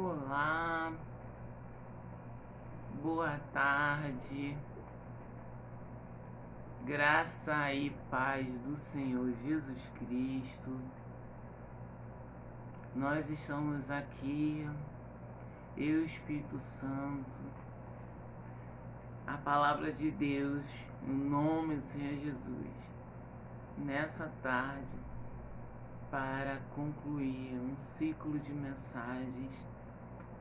Olá, boa tarde, graça e paz do Senhor Jesus Cristo. Nós estamos aqui, eu e o Espírito Santo, a palavra de Deus, em nome do Senhor Jesus, nessa tarde, para concluir um ciclo de mensagens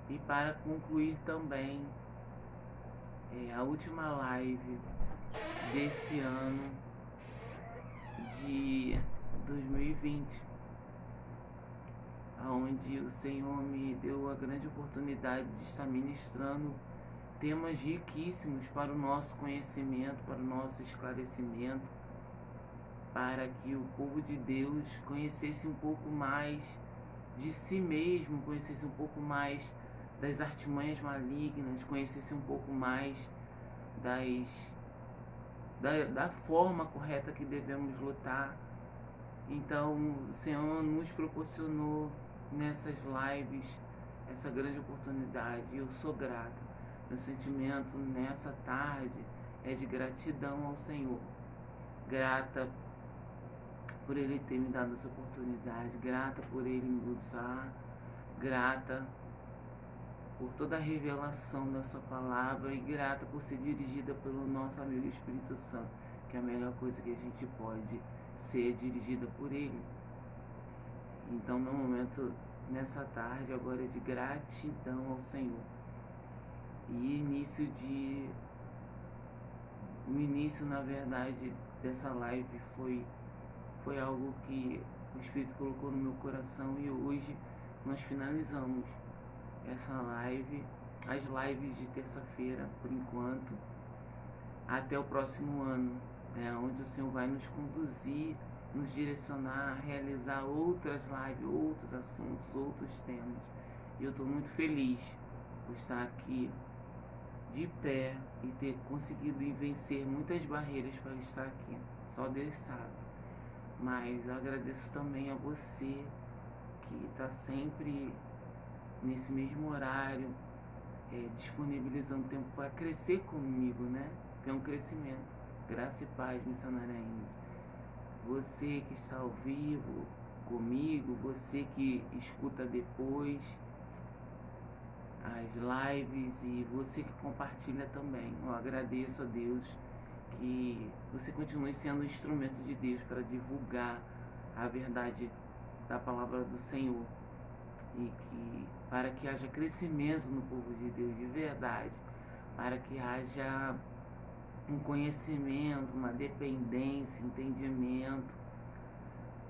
e para concluir também a última live desse ano de 2020, onde o Senhor me deu a grande oportunidade de estar ministrando temas riquíssimos para o nosso conhecimento, para o nosso esclarecimento, para que o povo de Deus conhecesse um pouco mais de si mesmo, conhecesse um pouco mais das artimanhas malignas, conhecesse um pouco mais da forma correta que devemos lutar. Então o Senhor nos proporcionou nessas lives essa grande oportunidade e eu sou grata. Meu sentimento nessa tarde é de gratidão ao Senhor, grata por Ele ter me dado essa oportunidade, grata por Ele me usar, grata por toda a revelação da sua palavra e grata por ser dirigida pelo nosso amigo Espírito Santo, que é a melhor coisa que a gente pode ser dirigida por Ele. Então meu momento nessa tarde agora é de gratidão ao Senhor. E o início na verdade dessa live foi algo que o Espírito colocou no meu coração e hoje nós finalizamos essa live, as lives de terça-feira, por enquanto, até o próximo ano, onde o Senhor vai nos conduzir, nos direcionar a realizar outras lives, outros assuntos, outros temas. E eu estou muito feliz por estar aqui de pé e ter conseguido vencer muitas barreiras para estar aqui. Só Deus sabe. Mas eu agradeço também a você que está sempre nesse mesmo horário, disponibilizando tempo para crescer comigo, né? Que é um crescimento. Graça e paz, missionária Índia. Você que está ao vivo comigo, você que escuta depois as lives e você que compartilha também. Eu agradeço a Deus que você continue sendo um instrumento de Deus para divulgar a verdade da palavra do Senhor e que para que haja crescimento no povo de Deus de verdade, para que haja um conhecimento, uma dependência, entendimento,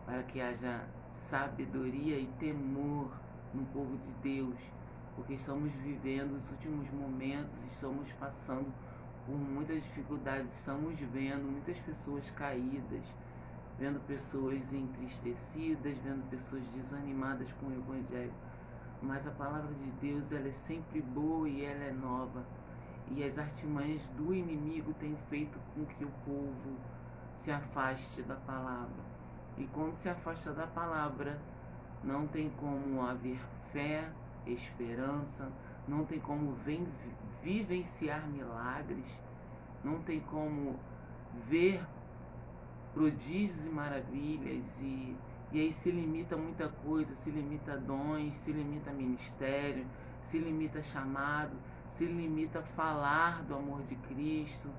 para que haja sabedoria e temor no povo de Deus, porque estamos vivendo os últimos momentos, estamos passando por muitas dificuldades, estamos vendo muitas pessoas caídas, vendo pessoas entristecidas, vendo pessoas desanimadas com o Evangelho. Mas a palavra de Deus, ela é sempre boa e ela é nova. E as artimanhas do inimigo têm feito com que o povo se afaste da palavra. E quando se afasta da palavra, não tem como haver fé, esperança, não tem como vivenciar milagres, não tem como ver prodígios e maravilhas e aí se limita a muita coisa, se limita a dons, se limita a ministério, se limita a chamado, se limita a falar do amor de Cristo,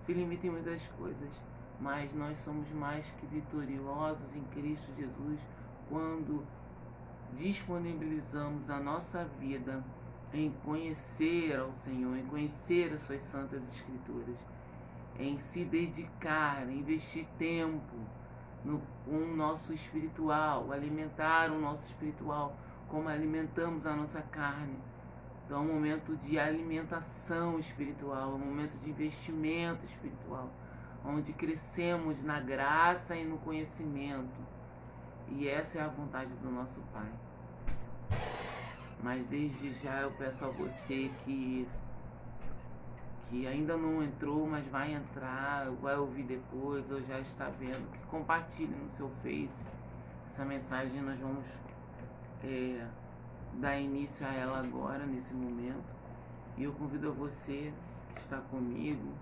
se limita em muitas coisas. Mas nós somos mais que vitoriosos em Cristo Jesus quando disponibilizamos a nossa vida em conhecer ao Senhor, em conhecer as suas santas escrituras, em se dedicar, em investir tempo no nosso espiritual, alimentar o nosso espiritual como alimentamos a nossa carne. Então é um momento de alimentação espiritual, um momento de investimento espiritual, onde crescemos na graça e no conhecimento. E essa é a vontade do nosso Pai. Mas desde já eu peço a você que ainda não entrou, mas vai entrar, vai ouvir depois, ou já está vendo, que compartilhe no seu Face essa mensagem. Nós vamos dar início a ela agora, nesse momento. E eu convido a você que está comigo,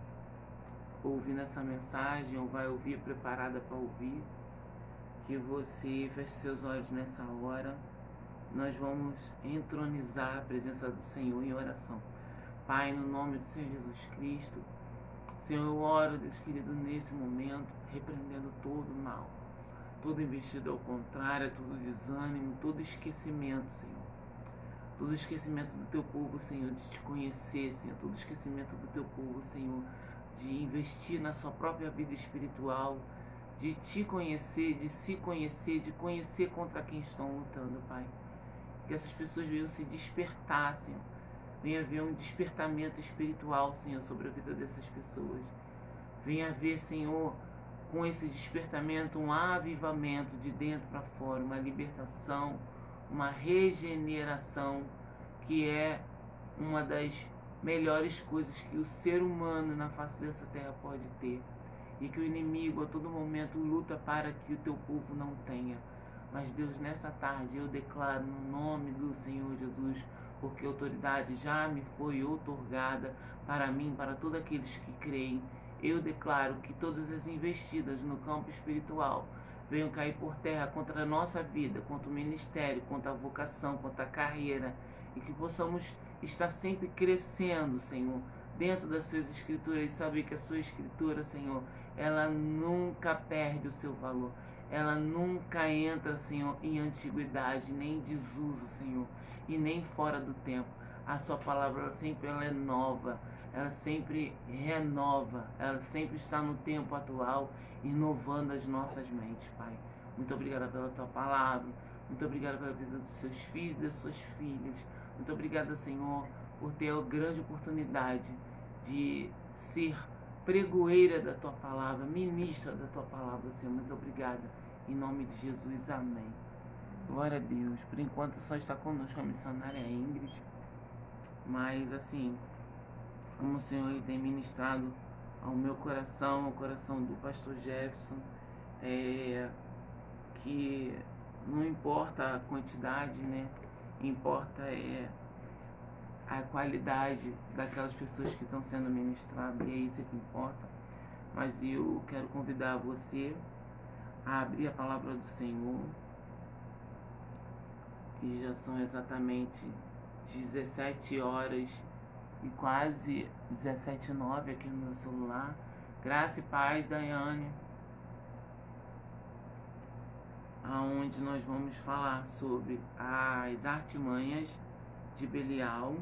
ouvindo essa mensagem, ou vai ouvir, preparada para ouvir, que você feche seus olhos nessa hora. Nós vamos entronizar a presença do Senhor em oração. Pai, no nome do Senhor Jesus Cristo, Senhor, eu oro, Deus querido, nesse momento, repreendendo todo o mal, todo investido ao contrário, todo desânimo, todo esquecimento, Senhor. Todo esquecimento do teu povo, Senhor, de te conhecer, Senhor. Todo esquecimento do teu povo, Senhor, de investir na sua própria vida espiritual, de te conhecer, de se conhecer, de conhecer contra quem estão lutando, Pai. Que essas pessoas venham se despertar, Senhor. Venha haver um despertamento espiritual, Senhor, sobre a vida dessas pessoas. Venha haver, Senhor, com esse despertamento, um avivamento de dentro para fora, uma libertação, uma regeneração, que é uma das melhores coisas que o ser humano na face dessa terra pode ter. E que o inimigo a todo momento luta para que o teu povo não tenha. Mas Deus, nessa tarde eu declaro no nome do Senhor Jesus, porque a autoridade já me foi outorgada para mim, para todos aqueles que creem. Eu declaro que todas as investidas no campo espiritual venham cair por terra contra a nossa vida, contra o ministério, contra a vocação, contra a carreira, e que possamos estar sempre crescendo, Senhor, dentro das suas escrituras, e saber que a sua escritura, Senhor, ela nunca perde o seu valor. Ela nunca entra, Senhor, em antiguidade, nem em desuso, Senhor, e nem fora do tempo. A sua palavra ela é nova, ela sempre renova, ela sempre está no tempo atual, inovando as nossas mentes, Pai. Muito obrigada pela tua palavra, muito obrigada pela vida dos seus filhos e das suas filhas. Muito obrigada, Senhor, por ter a grande oportunidade de ser pregoeira da tua palavra, ministra da tua palavra, Senhor. Muito obrigada. Em nome de Jesus, amém. Glória a Deus. Por enquanto só está conosco a missionária Ingrid. Mas assim, como o Senhor tem ministrado ao meu coração, ao coração do pastor Jefferson, que não importa a quantidade, né? Importa a qualidade daquelas pessoas que estão sendo ministradas, e é isso que importa. Mas eu quero convidar você a abrir a palavra do Senhor, e já são exatamente 17 horas e quase 17h09 aqui no meu celular. Graça e paz, Daiane, aonde nós vamos falar sobre as artimanhas de Belial,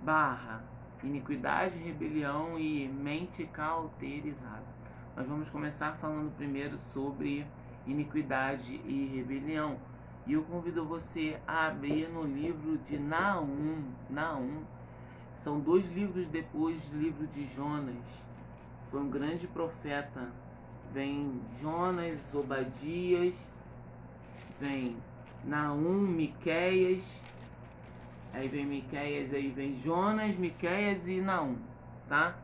barra iniquidade, rebelião e mente cauterizada. Nós vamos começar falando primeiro sobre iniquidade e rebelião. E eu convido você a abrir no livro de Naum. Naum são 2 livros depois do livro de Jonas. Foi um grande profeta. Vem Jonas, Obadias, vem Naum, Miqueias, aí vem Miqueias, aí vem Jonas, Miqueias e Naum, tá?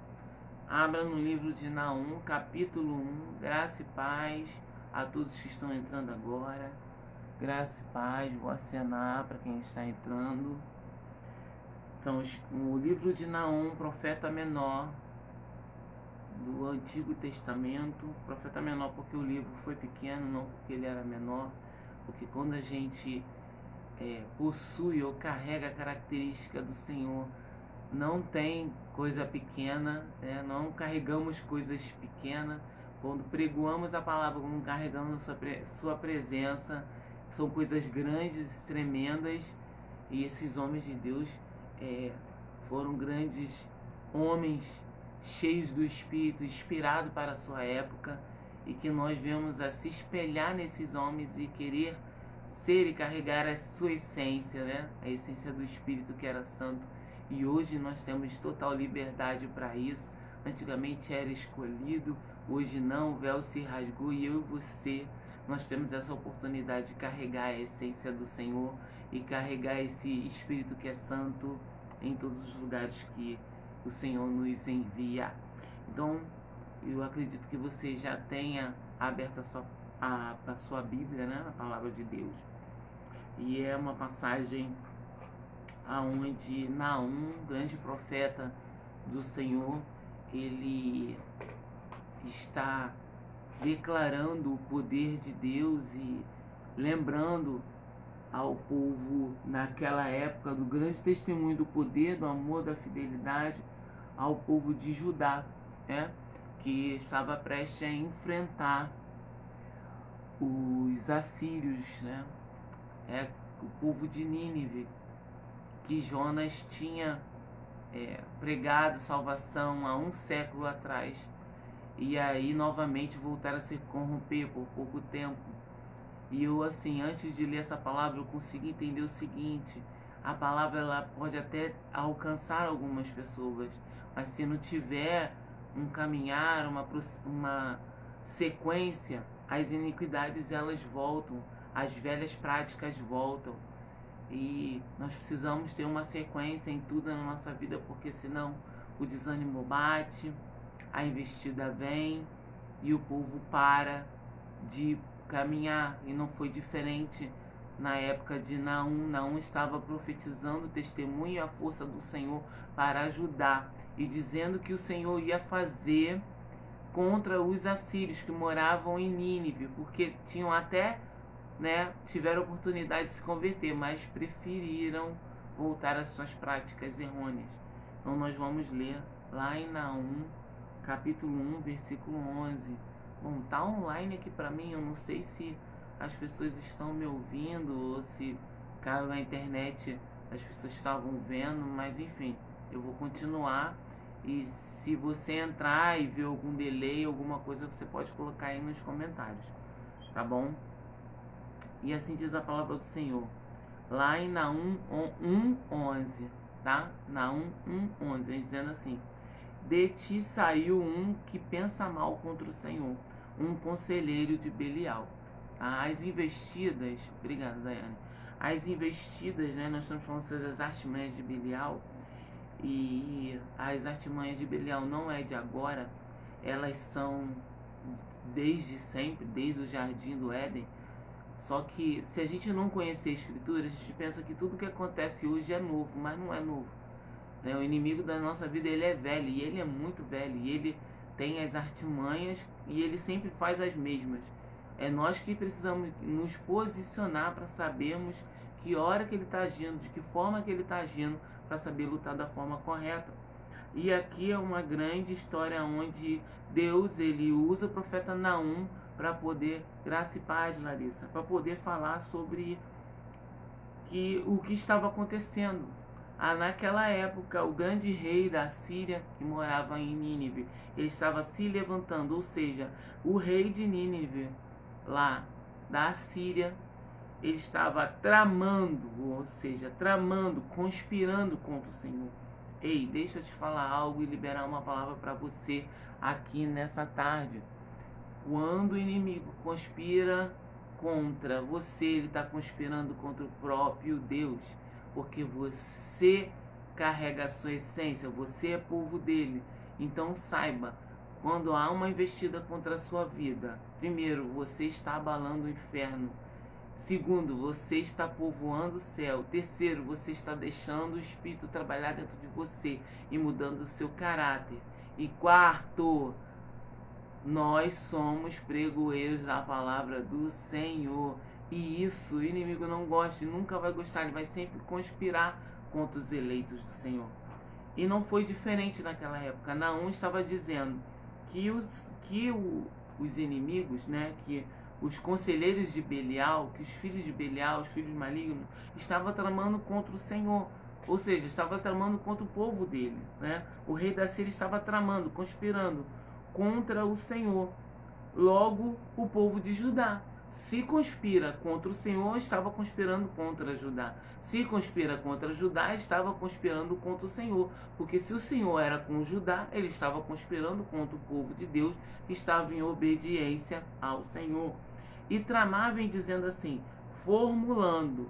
Abra no livro de Naum, capítulo 1, graça e paz a todos que estão entrando agora. Graça e paz, vou acenar para quem está entrando. Então, o livro de Naum, profeta menor do Antigo Testamento. Profeta menor porque o livro foi pequeno, não porque ele era menor. Porque quando a gente possui ou carrega a característica do Senhor, não tem coisa pequena, né? Não carregamos coisas pequenas. Quando pregoamos a palavra, quando carregamos sua presença, são coisas grandes, tremendas. E esses homens de Deus foram grandes homens, cheios do Espírito, inspirados para a sua época, e que nós vemos a se espelhar nesses homens e querer ser e carregar a sua essência, né? A essência do Espírito que era santo. E hoje nós temos total liberdade para isso. Antigamente era escolhido, hoje não, o véu se rasgou, e eu e você, nós temos essa oportunidade de carregar a essência do Senhor e carregar esse Espírito que é santo em todos os lugares que o Senhor nos envia. Então, eu acredito que você já tenha aberto a sua Bíblia, né? A palavra de Deus. E é uma passagem aonde Naum, grande profeta do Senhor, ele está declarando o poder de Deus e lembrando ao povo naquela época do grande testemunho do poder, do amor, da fidelidade ao povo de Judá, né? Que estava prestes a enfrentar os assírios, né? O povo de Nínive, que Jonas tinha pregado salvação há um século atrás, e aí novamente voltaram a se corromper por pouco tempo. E eu, assim, antes de ler essa palavra, eu consegui entender o seguinte: a palavra ela pode até alcançar algumas pessoas, mas se não tiver um caminhar, uma sequência, as iniquidades elas voltam, as velhas práticas voltam. E nós precisamos ter uma sequência em tudo na nossa vida, porque senão o desânimo bate, a investida vem e o povo para de caminhar. E não foi diferente na época de Naum. Naum estava profetizando o testemunho e a força do Senhor para ajudar e dizendo que o Senhor ia fazer contra os assírios que moravam em Nínive, porque tinham até, tiveram a oportunidade de se converter, mas preferiram voltar às suas práticas errôneas. Então nós vamos ler lá em Naum, capítulo 1, versículo 11. Bom, tá online aqui para mim, eu não sei se as pessoas estão me ouvindo ou se caiu na internet, as pessoas estavam vendo, mas enfim, eu vou continuar. E se você entrar e ver algum delay, alguma coisa, você pode colocar aí nos comentários, tá bom? E assim diz a palavra do Senhor, lá em Naum 1:11, tá? Naum 1:11, dizendo assim: de ti saiu um que pensa mal contra o Senhor, um conselheiro de Belial. As investidas, obrigado, Daiane. As investidas, nós estamos falando das artimanhas de Belial, e as artimanhas de Belial não é de agora, elas são desde sempre, desde o jardim do Éden. Só que se a gente não conhecer a Escritura, a gente pensa que tudo que acontece hoje é novo, mas não é novo. O inimigo da nossa vida, ele é velho, e ele é muito velho, e ele tem as artimanhas, e ele sempre faz as mesmas. É nós que precisamos nos posicionar para sabermos que hora que ele está agindo, de que forma que ele está agindo, para saber lutar da forma correta. E aqui é uma grande história onde Deus ele usa o profeta Naum para poder, graça e paz, Larissa, para poder falar sobre o que estava acontecendo. Naquela época, o grande rei da Síria, que morava em Nínive, ele estava se levantando, ou seja, o rei de Nínive, lá da Síria, ele estava tramando, conspirando contra o Senhor. Ei, deixa eu te falar algo e liberar uma palavra para você aqui nessa tarde. Quando o inimigo conspira contra você, ele está conspirando contra o próprio Deus, porque você carrega a sua essência, você é povo dele. Então saiba, quando há uma investida contra a sua vida, primeiro, você está abalando o inferno. Segundo, você está povoando o céu. Terceiro, você está deixando o Espírito trabalhar dentro de você e mudando o seu caráter. E quarto, nós somos pregoeiros da palavra do Senhor. E isso o inimigo não gosta e nunca vai gostar. Ele vai sempre conspirar contra os eleitos do Senhor. E não foi diferente naquela época. Naum estava dizendo que os inimigos, que os conselheiros de Belial, que os filhos de Belial, os filhos malignos, estavam tramando contra o Senhor. Ou seja, estava tramando contra o povo dele. O rei da Síria estava tramando, conspirando contra o Senhor. Logo, o povo de Judá. Se conspira contra o Senhor, estava conspirando contra Judá. Se conspira contra Judá, estava conspirando contra o Senhor. Porque se o Senhor era com Judá, ele estava conspirando contra o povo de Deus, que estava em obediência ao Senhor. E tramava em dizendo assim, formulando,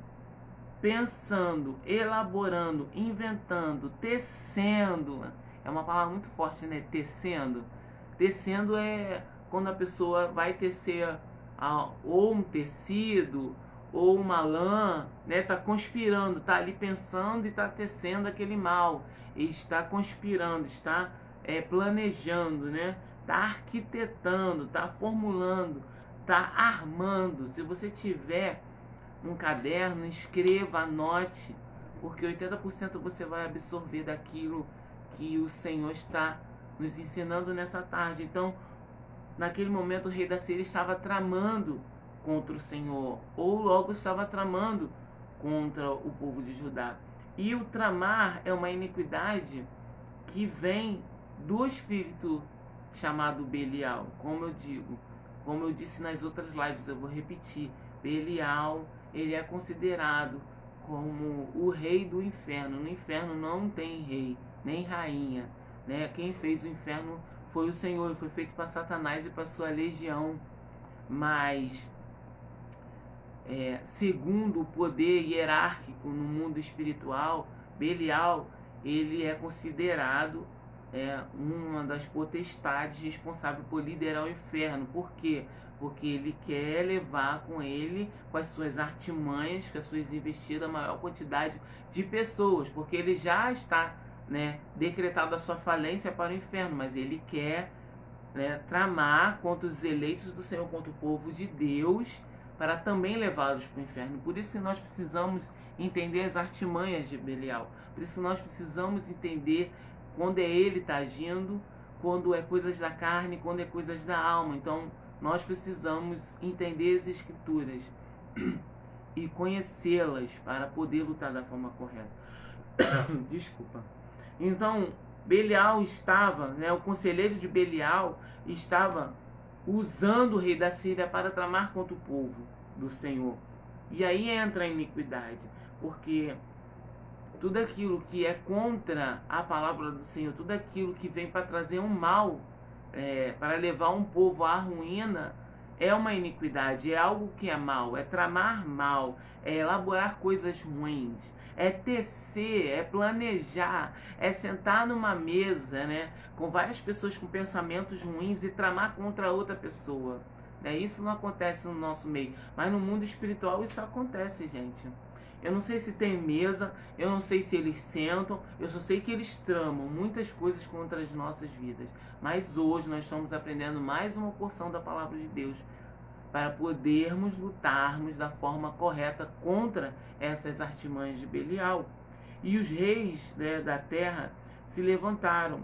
pensando, elaborando, inventando, tecendo. É uma palavra muito forte, tecendo. Tecendo é quando a pessoa vai tecer ou um tecido ou uma lã, né, está conspirando, está ali pensando e está tecendo aquele mal, e está conspirando, está planejando, né, está arquitetando, está formulando, está armando. Se você tiver um caderno, escreva, anote, porque 80% você vai absorver daquilo que o Senhor está nos ensinando nessa tarde. Então, naquele momento, o rei da Síria estava tramando contra o Senhor, ou logo estava tramando contra o povo de Judá. E o tramar é uma iniquidade que vem do espírito chamado Belial. Como eu disse nas outras lives, eu vou repetir, Belial, ele é considerado como o rei do inferno. No inferno não tem rei, nem rainha, né? Quem fez o inferno foi o Senhor, e foi feito para Satanás e para sua legião. Mas, segundo o poder hierárquico no mundo espiritual, Belial, ele é considerado uma das potestades responsável por liderar o inferno. Por quê? Porque ele quer levar com ele, com as suas artimanhas, com as suas investidas, a maior quantidade de pessoas, porque ele já está, né, decretado a sua falência para o inferno, mas ele quer, né, tramar contra os eleitos do Senhor, contra o povo de Deus, para também levá-los para o inferno. Por isso nós precisamos entender as artimanhas de Belial. Por isso nós precisamos entender quando ele está agindo, quando é coisas da carne, quando é coisas da alma. Então, nós precisamos entender as Escrituras e conhecê-las para poder lutar da forma correta. Desculpa. Então, Belial estava, né, o conselheiro de Belial estava usando o rei da Síria para tramar contra o povo do Senhor. E aí entra a iniquidade, porque tudo aquilo que é contra a palavra do Senhor, tudo aquilo que vem para trazer um mal, para levar um povo à ruína, é uma iniquidade, é algo que é mal, é tramar mal, é elaborar coisas ruins, é tecer, é planejar, é sentar numa mesa, né, com várias pessoas com pensamentos ruins e tramar contra outra pessoa. Isso não acontece no nosso meio, mas no mundo espiritual isso acontece, gente. Eu não sei se tem mesa, eu não sei se eles sentam, eu só sei que eles tramam muitas coisas contra as nossas vidas. Mas hoje nós estamos aprendendo mais uma porção da palavra de Deus para podermos lutarmos da forma correta contra essas artimanhas de Belial. E os reis, né, da terra se levantaram.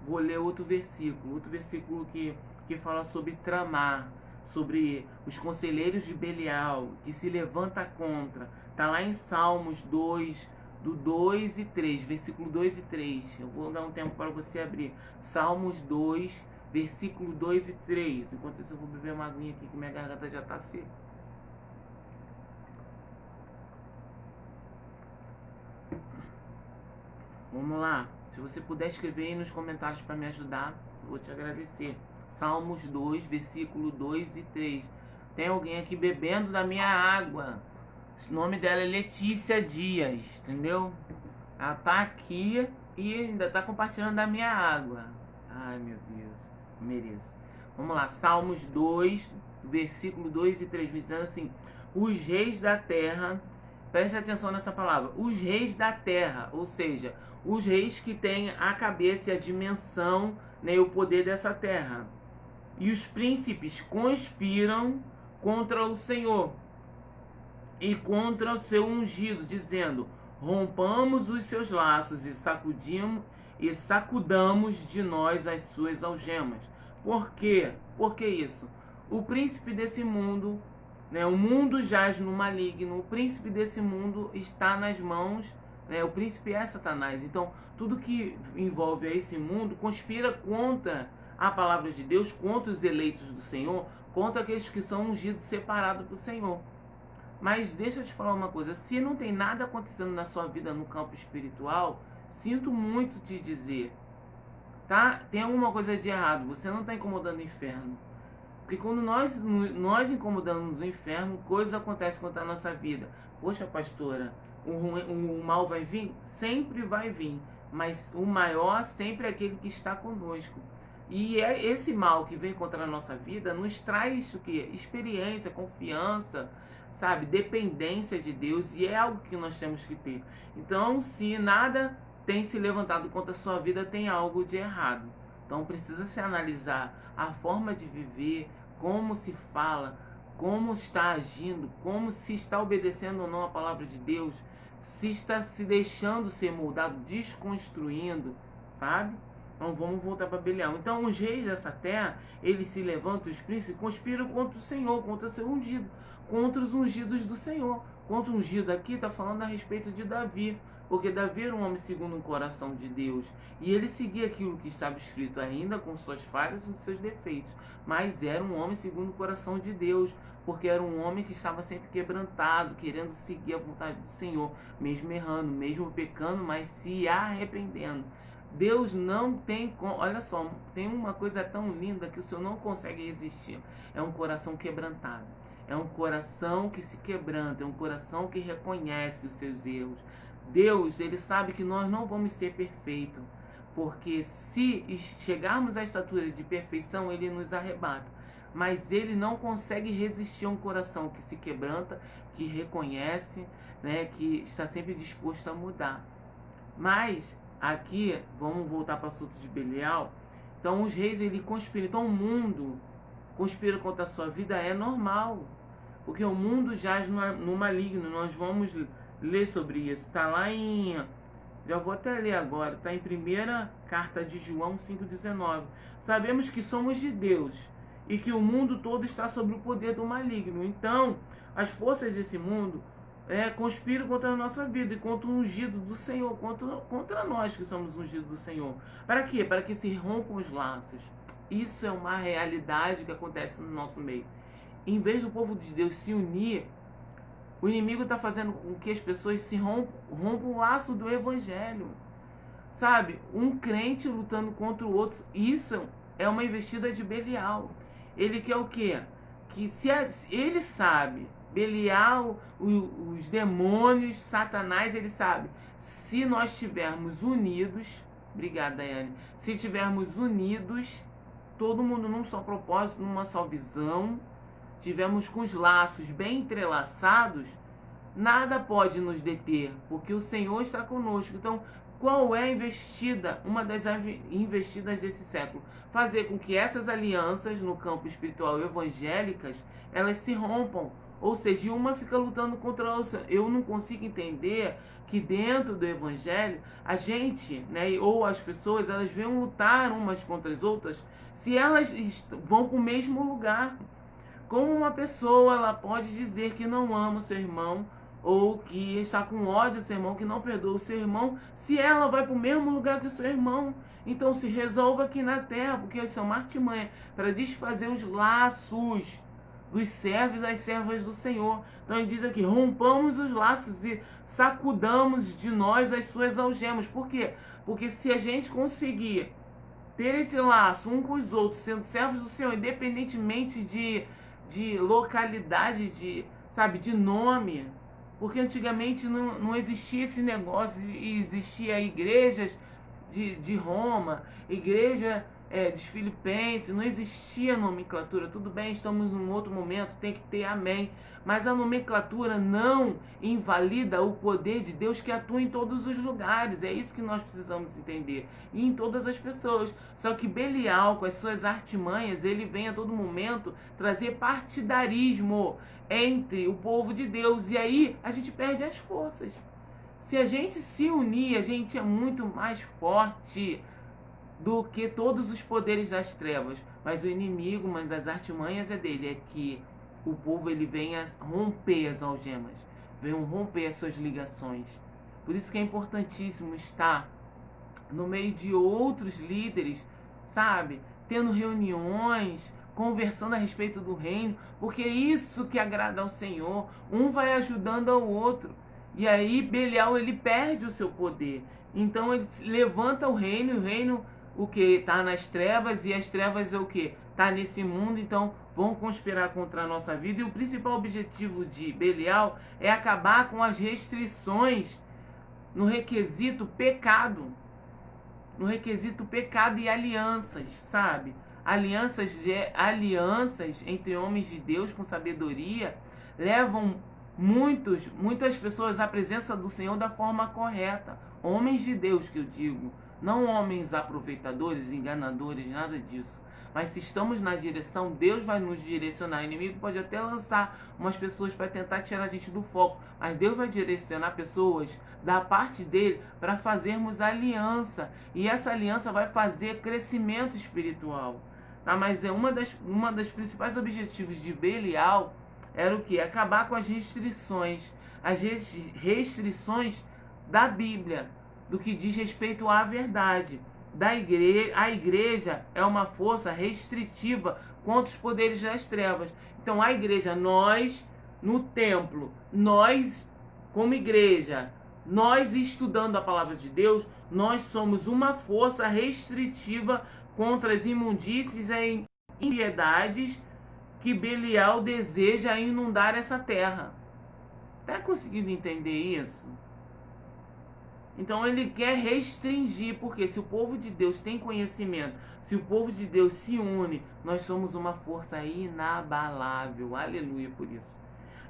Vou ler outro versículo que fala sobre tramar, sobre os conselheiros de Belial, que se levanta contra. Está lá em Salmos 2, do 2 e 3, versículo 2 e 3. Eu vou dar um tempo para você abrir. Salmos 2, versículo 2 e 3. Enquanto isso eu vou beber uma aguinha aqui, que minha garganta já está seca. Vamos lá. Se você puder escrever aí nos comentários para me ajudar, vou te agradecer. Salmos 2, versículo 2 e 3. Tem alguém aqui bebendo da minha água. O nome dela é Letícia Dias, entendeu? Ela tá aqui e ainda tá compartilhando da minha água. Ai, meu Deus, mereço. Vamos lá, Salmos 2, versículo 2 e 3, dizendo assim: os reis da terra, preste atenção nessa palavra, os reis da terra, ou seja, os reis que têm a cabeça e a dimensão, né, o poder dessa terra. E os príncipes conspiram contra o Senhor e contra o seu ungido, dizendo: rompamos os seus laços e sacudamos de nós as suas algemas. Por quê? Por que isso? O príncipe desse mundo, né, o mundo jaz no maligno, o príncipe desse mundo está nas mãos, né, o príncipe é Satanás. Então, tudo que envolve esse mundo conspira contra a palavra de Deus, contra os eleitos do Senhor, contra aqueles que são ungidos, separados do Senhor. Mas deixa eu te falar uma coisa, se não tem nada acontecendo na sua vida no campo espiritual, sinto muito te dizer, tá? Tem alguma coisa de errado, você não está incomodando o inferno. Porque quando nós incomodamos o inferno, coisas acontecem contra a nossa vida. Poxa, pastora, o mal vai vir? Sempre vai vir, mas o maior sempre é aquele que está conosco. E é esse mal que vem contra a nossa vida nos traz o quê? Experiência, confiança, sabe, dependência de Deus, e é algo que nós temos que ter. Então, se nada tem se levantado contra a sua vida, tem algo de errado. Então, precisa se analisar a forma de viver, como se fala, como está agindo, como se está obedecendo ou não a palavra de Deus, se está se deixando ser moldado, desconstruindo, sabe? Então vamos voltar para Belial. Então os reis dessa terra, eles se levantam, os príncipes, conspiram contra o Senhor, contra o seu ungido, contra os ungidos do Senhor. Contra o ungido aqui está falando a respeito de Davi, porque Davi era um homem segundo o coração de Deus, e ele seguia aquilo que estava escrito, ainda com suas falhas e seus defeitos, mas era um homem segundo o coração de Deus, porque era um homem que estava sempre quebrantado, querendo seguir a vontade do Senhor, mesmo errando, mesmo pecando, mas se arrependendo. Deus não tem, olha só, tem uma coisa tão linda que o Senhor não consegue resistir, é um coração quebrantado. É um coração que se quebranta, é um coração que reconhece os seus erros. Deus, ele sabe que nós não vamos ser perfeitos, porque se chegarmos à estatura de perfeição, ele nos arrebata. Mas ele não consegue resistir a um coração que se quebranta, que reconhece, né, que está sempre disposto a mudar. Mas aqui, vamos voltar para o assunto de Belial. Então os reis, ele conspiram. Então o mundo conspira contra a sua vida, é normal, porque o mundo jaz no maligno. Nós vamos ler sobre isso. Está lá em... já vou até ler agora. Está em 1ª carta de João 5,19. Sabemos que somos de Deus e que o mundo todo está sob o poder do maligno. Então, as forças desse mundo conspiram contra a nossa vida e contra o ungido do Senhor, contra nós que somos ungidos do Senhor. Para quê? Para que se rompam os laços. Isso é uma realidade que acontece no nosso meio. Em vez do povo de Deus se unir, o inimigo está fazendo com que as pessoas se rompam o laço do evangelho. Sabe? Um crente lutando contra o outro. Isso é uma investida de Belial. Ele quer o quê? Que se ele sabe, Belial, os demônios, Satanás, ele sabe. Se nós estivermos unidos, obrigada, Daiane, se estivermos unidos, todo mundo num só propósito, numa só visão, tivermos com os laços bem entrelaçados, nada pode nos deter, porque o Senhor está conosco. Então, qual é a investida, uma das investidas desse século? Fazer com que essas alianças no campo espiritual evangélicas, elas se rompam. Ou seja, uma fica lutando contra a outra. Eu não consigo entender que dentro do evangelho, a gente, né, ou as pessoas, elas venham lutar umas contra as outras, se elas vão para o mesmo lugar. Como uma pessoa, ela pode dizer que não ama o seu irmão, ou que está com ódio do seu irmão, que não perdoa o seu irmão, se ela vai para o mesmo lugar que o seu irmão? Então se resolva aqui na terra, porque isso é uma artimanha para desfazer os laços dos servos e das servas do Senhor. Então ele diz aqui, rompamos os laços e sacudamos de nós as suas algemas. Por quê? Porque se a gente conseguir ter esse laço um com os outros, sendo servos do Senhor, independentemente de localidade, de nome, porque antigamente não existia esse negócio, existia igrejas de Roma, igreja de Filipenses, não existia nomenclatura. Tudo bem, estamos num outro momento, tem que ter, amém, mas a nomenclatura não invalida o poder de Deus que atua em todos os lugares. É isso que nós precisamos entender, e em todas as pessoas. Só que Belial, com as suas artimanhas, ele vem a todo momento trazer partidarismo entre o povo de Deus, e aí a gente perde as forças. Se a gente se unir, a gente é muito mais forte do que todos os poderes das trevas. Mas o inimigo, uma das artimanhas dele, é que o povo ele venha romper as algemas, venha romper as suas ligações. Por isso que é importantíssimo estar no meio de outros líderes, sabe? Tendo reuniões, conversando a respeito do reino, porque é isso que agrada ao Senhor. Um vai ajudando ao outro. E aí Belial, ele perde o seu poder. Então ele levanta o reino o que está nas trevas, e as trevas é o que está nesse mundo. Então vão conspirar contra a nossa vida, e o principal objetivo de Belial é acabar com as restrições no requisito pecado, e alianças, sabe? Alianças entre homens de Deus com sabedoria, levam muitas pessoas à presença do Senhor da forma correta. Homens de Deus, que eu digo, não homens aproveitadores, enganadores, nada disso. Mas se estamos na direção, Deus vai nos direcionar. O inimigo pode até lançar umas pessoas para tentar tirar a gente do foco, mas Deus vai direcionar pessoas da parte dele para fazermos aliança. E essa aliança vai fazer crescimento espiritual. Tá? Mas uma das principais objetivos de Belial era o quê? Acabar com as restrições da Bíblia, do que diz respeito à verdade. A igreja é uma força restritiva contra os poderes das trevas. Então a igreja, nós no templo, nós como igreja, nós estudando a palavra de Deus, nós somos uma força restritiva contra as imundícies e impiedades que Belial deseja inundar essa terra. Está conseguindo entender isso? Então ele quer restringir, porque se o povo de Deus tem conhecimento, se o povo de Deus se une, nós somos uma força inabalável. Aleluia por isso.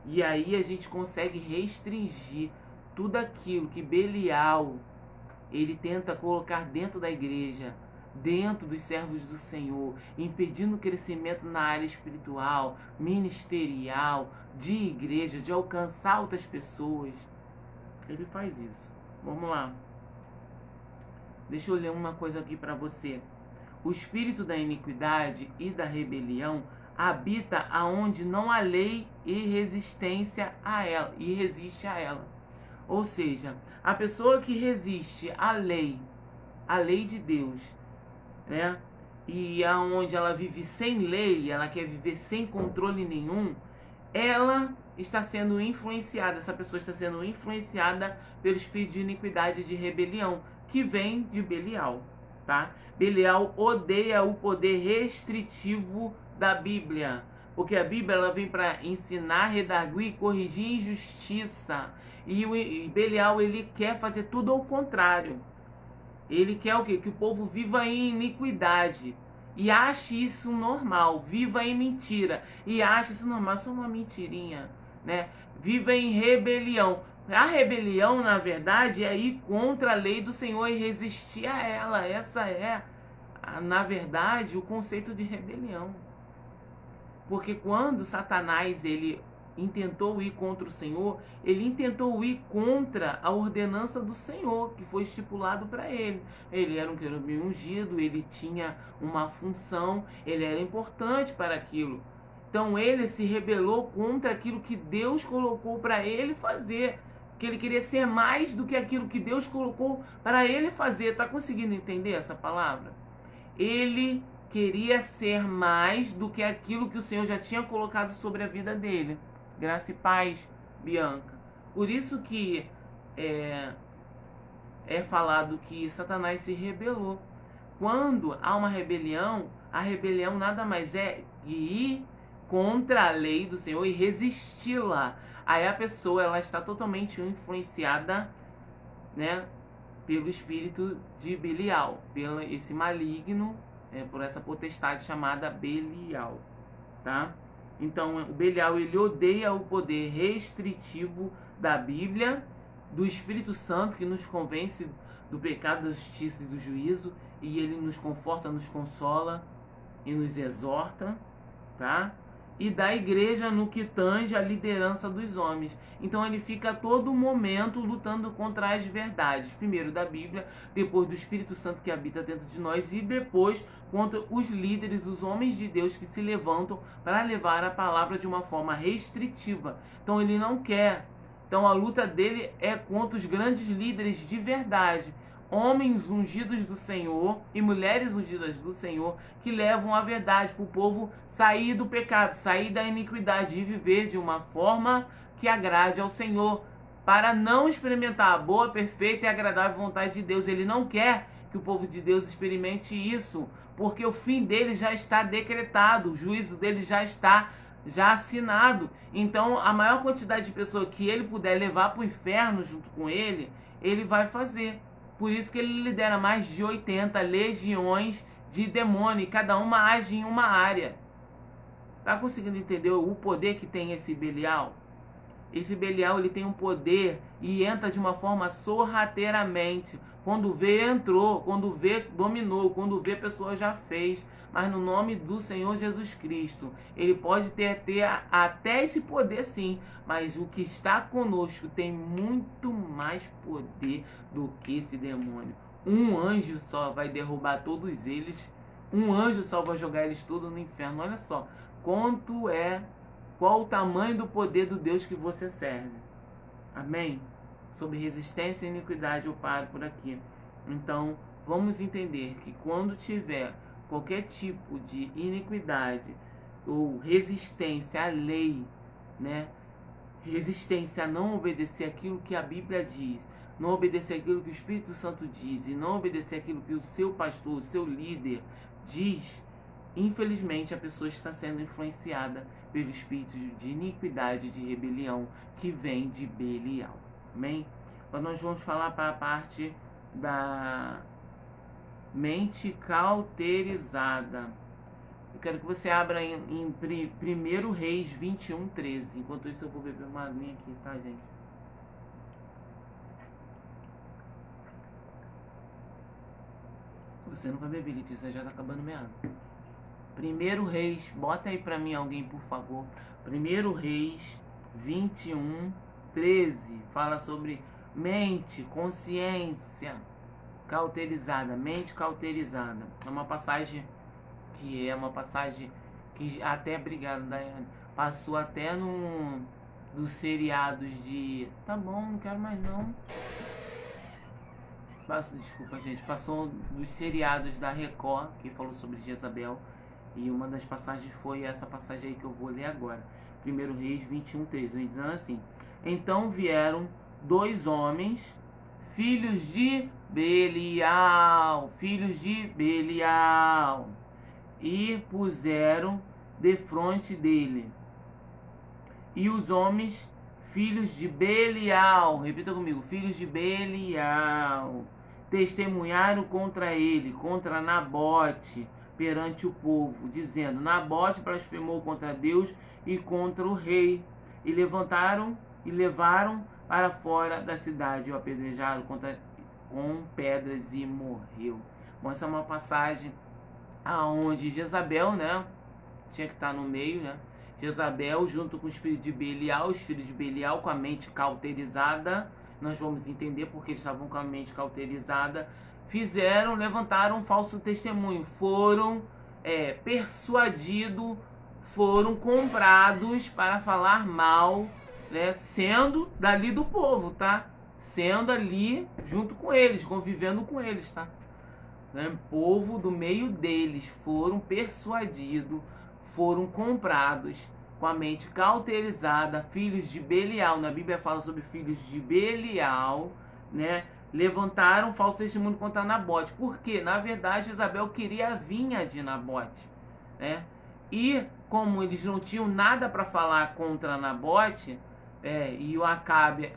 E aí a gente consegue restringir tudo aquilo que Belial ele tenta colocar dentro da igreja, dentro dos servos do Senhor, impedindo o crescimento na área espiritual, ministerial, de igreja, de alcançar outras pessoas. Ele faz isso. Vamos lá. Deixa eu ler uma coisa aqui para você. O espírito da iniquidade e da rebelião habita aonde não há lei e resistência a ela, e resiste a ela. Ou seja, a pessoa que resiste à lei de Deus, né? E aonde ela vive sem lei, ela quer viver sem controle nenhum, ela está sendo influenciada, essa pessoa está sendo influenciada pelo espírito de iniquidade e de rebelião, que vem de Belial, tá? Belial odeia o poder restritivo da Bíblia, porque a Bíblia ela vem para ensinar, redarguir e corrigir injustiça, e Belial ele quer fazer tudo ao contrário. Ele quer o quê? Que o povo viva em iniquidade e ache isso normal, viva em mentira e ache isso normal, só uma mentirinha, né? Viva em rebelião. A rebelião, na verdade, é ir contra a lei do Senhor e resistir a ela. Essa é, na verdade, o conceito de rebelião. Porque quando Satanás ele intentou ir contra o Senhor, ele intentou ir contra a ordenança do Senhor, que foi estipulado para ele. Ele era um querubim ungido, ele tinha uma função, ele era importante para aquilo. Então ele se rebelou contra aquilo que Deus colocou para ele fazer, que ele queria ser mais do que aquilo que Deus colocou para ele fazer. Está conseguindo entender essa palavra? Ele queria ser mais do que aquilo que o Senhor já tinha colocado sobre a vida dele. Graça e paz, Bianca. Por isso que é falado que Satanás se rebelou. Quando há uma rebelião, a rebelião nada mais é de ir contra a lei do Senhor e resisti-la. Aí a pessoa ela está totalmente influenciada, né, pelo espírito de Belial, pelo esse maligno, por essa potestade chamada Belial, tá? Então, o Belial ele odeia o poder restritivo da Bíblia, do Espírito Santo que nos convence do pecado, da justiça e do juízo, e ele nos conforta, nos consola e nos exorta, tá? E da igreja no que tange a liderança dos homens. Então ele fica a todo momento lutando contra as verdades, primeiro da Bíblia, depois do Espírito Santo que habita dentro de nós e depois contra os líderes, os homens de Deus que se levantam para levar a palavra de uma forma restritiva. Então ele não quer. Então a luta dele é contra os grandes líderes de verdade, homens ungidos do Senhor e mulheres ungidas do Senhor que levam a verdade para o povo sair do pecado, sair da iniquidade e viver de uma forma que agrade ao Senhor, para não experimentar a boa, perfeita e agradável vontade de Deus. Ele não quer que o povo de Deus experimente isso, porque o fim dele já está decretado, o juízo dele já está assinado. Então a maior quantidade de pessoas que ele puder levar para o inferno junto com ele, ele vai fazer. Por isso que ele lidera mais de 80 legiões de demônio, e cada uma age em uma área. Tá conseguindo entender o poder que tem esse Belial? Esse Belial, ele tem um poder e entra de uma forma sorrateiramente. Quando vê, entrou. Quando vê, dominou. Quando vê, a pessoa já fez. Mas no nome do Senhor Jesus Cristo, ele pode ter até esse poder sim. Mas o que está conosco tem muito mais poder do que esse demônio. Um anjo só vai derrubar todos eles. Um anjo só vai jogar eles todos no inferno. Olha só qual o tamanho do poder do Deus que você serve. Amém? Sobre resistência e iniquidade eu paro por aqui. Então, vamos entender que quando tiver qualquer tipo de iniquidade ou resistência à lei, né? Resistência a não obedecer aquilo que a Bíblia diz, não obedecer aquilo que o Espírito Santo diz e não obedecer aquilo que o seu pastor, o seu líder diz, infelizmente a pessoa está sendo influenciada pelo espírito de iniquidade, de rebelião que vem de Belial. Amém? Agora nós vamos falar para a parte da mente cauterizada. Eu quero que você abra em 1 Reis 21:13. Enquanto isso eu vou beber uma aguinha aqui, tá, gente? Você não vai beber, Letícia, já tá acabando minha água. 1 Reis, bota aí pra mim alguém, por favor. 1 Reis 21:13. Fala sobre mente, consciência cauterizada, mente cauterizada. É uma passagem que até, obrigado, Daiane, passou até dos seriados de... Tá bom, não quero mais não. Desculpa, gente. Passou dos seriados da Record, que falou sobre Jezabel. E uma das passagens foi essa passagem aí que eu vou ler agora. 1 Reis 21:13. Dizendo assim: então vieram 2 homens, filhos de Belial, e puseram defronte dele. E os homens, filhos de Belial, repita comigo, filhos de Belial, testemunharam contra ele, contra Nabote, perante o povo, dizendo: Nabote blasfemou contra Deus e contra o rei. E levaram para fora da cidade, o apedrejaram com pedras e morreu. Bom, essa é uma passagem aonde Jezabel, né, tinha que estar no meio, né? Jezabel junto com os filhos de Belial, os filhos de Belial com a mente cauterizada. Nós vamos entender porque eles estavam com a mente cauterizada. Levantaram um falso testemunho, foram persuadidos, foram comprados para falar mal, né, sendo dali do povo, tá? Sendo ali junto com eles, convivendo com eles, tá? Né? Povo do meio deles, foram persuadidos, foram comprados com a mente cauterizada, filhos de Belial. Na Bíblia fala sobre filhos de Belial, né? Levantaram falso testemunho contra Nabote. Por quê? Na verdade, Jezabel queria a vinha de Nabote, né? E como eles não tinham nada para falar contra Nabote, e o Acabe,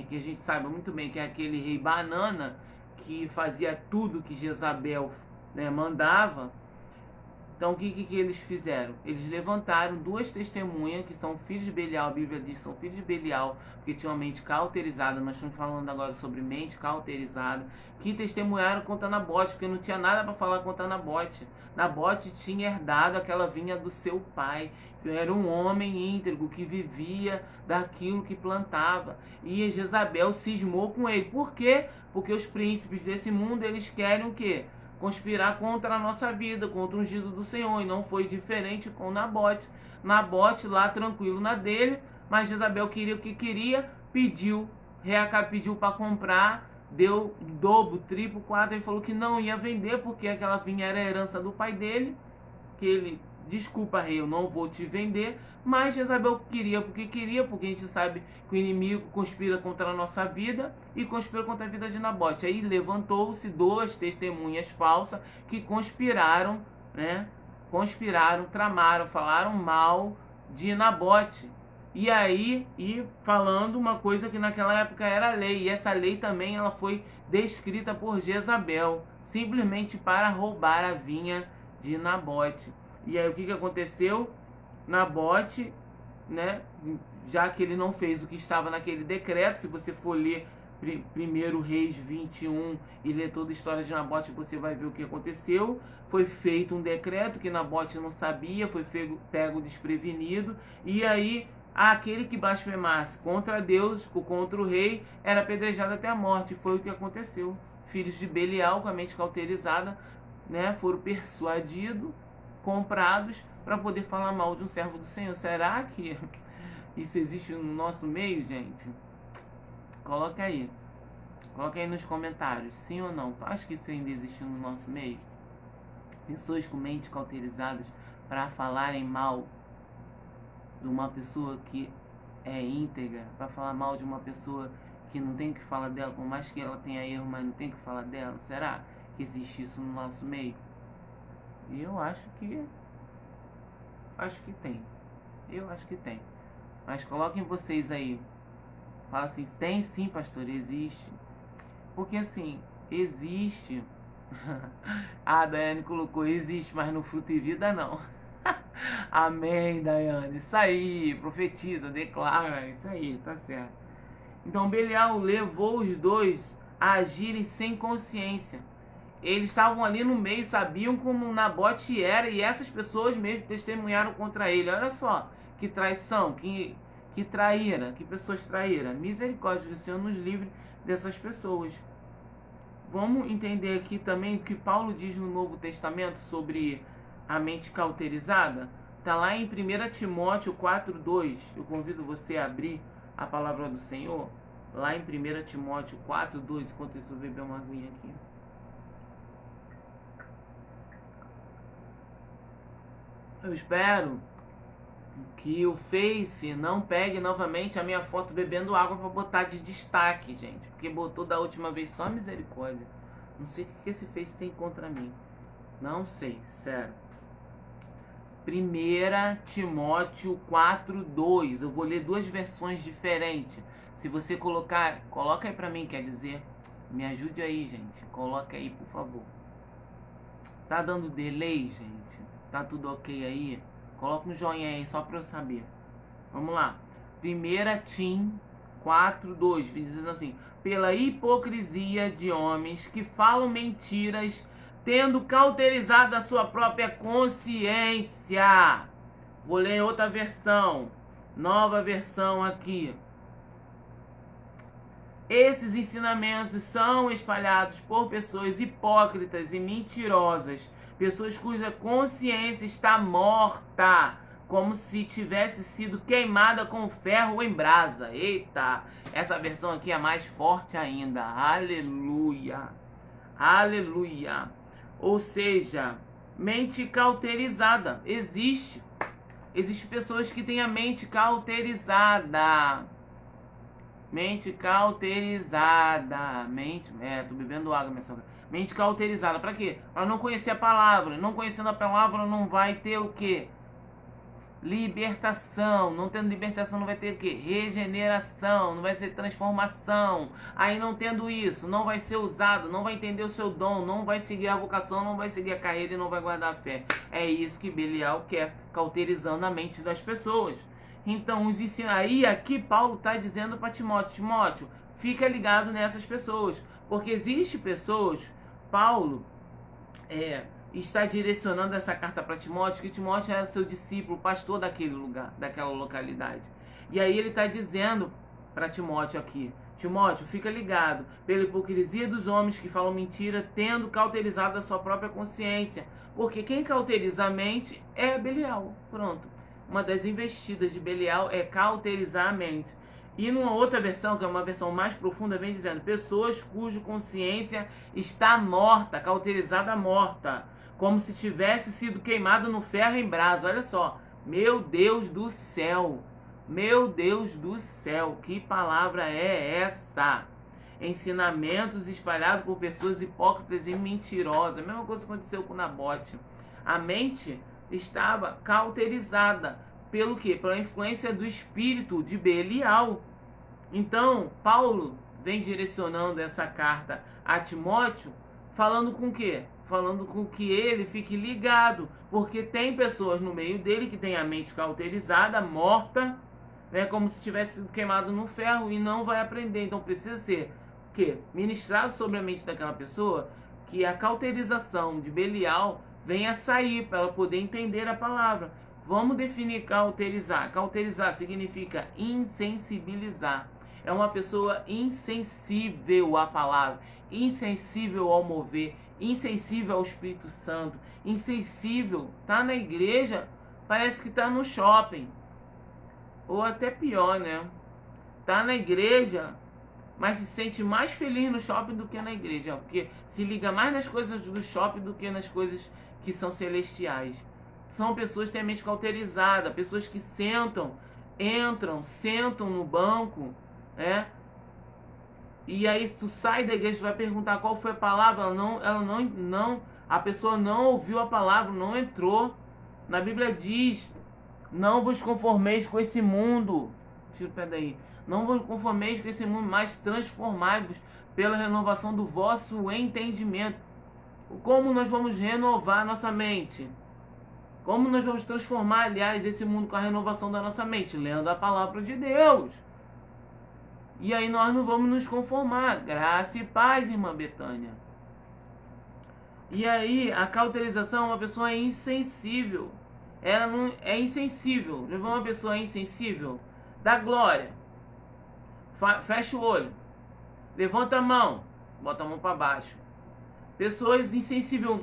que a gente sabe muito bem que é aquele rei banana que fazia tudo que Jezabel, né, mandava. Então o que eles fizeram? Eles levantaram 2 testemunhas que são filhos de Belial. A Bíblia diz que são filhos de Belial porque tinham uma mente cauterizada. Nós estamos falando agora sobre mente cauterizada, que testemunharam contra Nabote, porque não tinha nada para falar contra Nabote. Nabote tinha herdado aquela vinha do seu pai, que era um homem íntegro que vivia daquilo que plantava. E Jezabel cismou com ele. Por quê? Porque os príncipes desse mundo, eles querem o quê? Conspirar contra a nossa vida, contra o ungido do Senhor. E não foi diferente com Nabote. Nabote lá tranquilo na dele, mas Jezabel queria o que queria, pediu para comprar, deu dobro, triplo, quatro. Ele falou que não ia vender porque aquela vinha era a herança do pai dele, que ele: desculpa, rei, eu não vou te vender. Mas Jezabel queria, porque a gente sabe que o inimigo conspira contra a nossa vida e conspira contra a vida de Nabote. Aí levantou-se 2 testemunhas falsas que conspiraram, né? Tramaram, falaram mal de Nabote. E aí, falando uma coisa que naquela época era lei. E essa lei também ela foi descrita por Jezabel, simplesmente para roubar a vinha de Nabote. E aí o que aconteceu? Nabote, né, já que ele não fez o que estava naquele decreto, se você for ler 1 Reis 21 e ler toda a história de Nabote, você vai ver o que aconteceu. Foi feito um decreto que Nabote não sabia, foi pego desprevenido, e aí aquele que blasfemasse contra Deus ou contra o rei era apedrejado até a morte. Foi o que aconteceu. Filhos de Belial, com a mente cauterizada, né, foram persuadidos, comprados, para poder falar mal de um servo do Senhor. Será que isso existe no nosso meio, gente? Coloca aí. Coloca aí nos comentários, sim ou não. Tu acha que isso ainda existe no nosso meio? Pessoas com mentes cauterizadas para falarem mal de uma pessoa que é íntegra, para falar mal de uma pessoa que não tem o que falar dela, por mais que ela tenha erro, mas não tem o que falar dela. Será que existe isso no nosso meio? E eu acho que tem. Eu acho que tem. Mas coloquem vocês aí. Fala assim, tem sim, pastor, existe. Porque assim, existe. A Daiane colocou, existe, mas no fruto e vida não. Amém, Daiane. Isso aí, profetiza, declara, isso aí, tá certo. Então Belial levou os dois a agirem sem consciência. Eles estavam ali no meio, sabiam como Nabote era, e essas pessoas mesmo testemunharam contra ele. Olha só, que traição, que traíra, que pessoas traíram. Misericórdia do Senhor nos livre dessas pessoas. Vamos entender aqui também o que Paulo diz no Novo Testamento sobre a mente cauterizada. Está lá em 1 Timóteo 4:2. Eu convido você a abrir a palavra do Senhor. Lá em 1 Timóteo 4:2. Enquanto isso, eu vou beber uma aguinha aqui. Eu espero que o Face não pegue novamente a minha foto bebendo água para botar de destaque, gente. Porque botou da última vez só misericórdia. Não sei o que esse Face tem contra mim. Não sei, sério. 1 Timóteo 4:2. Eu vou ler duas versões diferentes. Se você coloca aí pra mim, quer dizer. Me ajude aí, gente. Coloca aí, por favor. Tá dando delay, gente? Tá tudo ok aí? Coloca um joinha aí, só pra eu saber. Vamos lá. 1 Tim 4:2. Dizendo assim: pela hipocrisia de homens que falam mentiras, tendo cauterizado a sua própria consciência. Vou ler outra versão. Nova versão aqui. Esses ensinamentos são espalhados por pessoas hipócritas e mentirosas, pessoas cuja consciência está morta, como se tivesse sido queimada com ferro em brasa. Eita, essa versão aqui é mais forte ainda. Aleluia, aleluia. Ou seja, mente cauterizada. Existe pessoas que têm a mente cauterizada. Mente cauterizada. Tô bebendo água, minha sogra. Mente cauterizada. Pra quê? Pra não conhecer a palavra. Não conhecendo a palavra, não vai ter o quê? Libertação. Não tendo libertação, não vai ter o quê? Regeneração. Não vai ser transformação. Aí não tendo isso, não vai ser usado, não vai entender o seu dom, não vai seguir a vocação, não vai seguir a carreira e não vai guardar a fé. É isso que Belial quer, cauterizando a mente das pessoas. Então, aí aqui Paulo está dizendo para Timóteo, fica ligado nessas pessoas, porque existe pessoas, Paulo está direcionando essa carta para Timóteo, que Timóteo era seu discípulo, pastor daquele lugar, daquela localidade. E aí ele está dizendo para Timóteo aqui: Timóteo, fica ligado, pela hipocrisia dos homens que falam mentira, tendo cauterizado a sua própria consciência, porque quem cauteriza a mente é Belial. Pronto. Uma das investidas de Belial é cauterizar a mente. E numa outra versão, que é uma versão mais profunda, vem dizendo: pessoas cuja consciência está morta, cauterizada morta, como se tivesse sido queimado no ferro em brasa. Olha só, meu Deus do céu, meu Deus do céu, que palavra é essa? Ensinamentos espalhados por pessoas hipócritas e mentirosas. A mesma coisa que aconteceu com Nabote. A mente estava cauterizada pelo quê? Pela influência do espírito de Belial. Então, Paulo vem direcionando essa carta a Timóteo, falando com o quê? falando com que ele fique ligado, porque tem pessoas no meio dele que tem a mente cauterizada, morta, né, como se tivesse sido queimado no ferro e não vai aprender. Então precisa ser o quê? Ministrado sobre a mente daquela pessoa, que a cauterização de Belial venha sair para ela poder entender a palavra. Vamos definir cauterizar. Cauterizar significa insensibilizar. É uma pessoa insensível à palavra, insensível ao mover, insensível ao Espírito Santo, insensível. Tá na igreja, parece que tá no shopping. Ou até pior, né? Tá na igreja, mas se sente mais feliz no shopping do que na igreja, porque se liga mais nas coisas do shopping do que nas coisas que são celestiais. São pessoas que têm a mente cauterizada, pessoas que sentam no banco, né? E aí se tu sai da igreja, tu vai perguntar qual foi a palavra, a pessoa não ouviu a palavra, não entrou. Na Bíblia diz: não vos conformeis com esse mundo. Tira o pé daí. Não vos conformeis com esse mundo, mas transformai-vos pela renovação do vosso entendimento. Como nós vamos renovar a nossa mente? Como nós vamos transformar, aliás, esse mundo com a renovação da nossa mente? Lendo a palavra de Deus. E aí nós não vamos nos conformar. Graça e paz, irmã Betânia. E aí a cauterização é uma pessoa insensível. Ela não é insensível. Já viu uma pessoa insensível? Dá glória. Fecha o olho. Levanta a mão. Bota a mão para baixo. Pessoas insensíveis.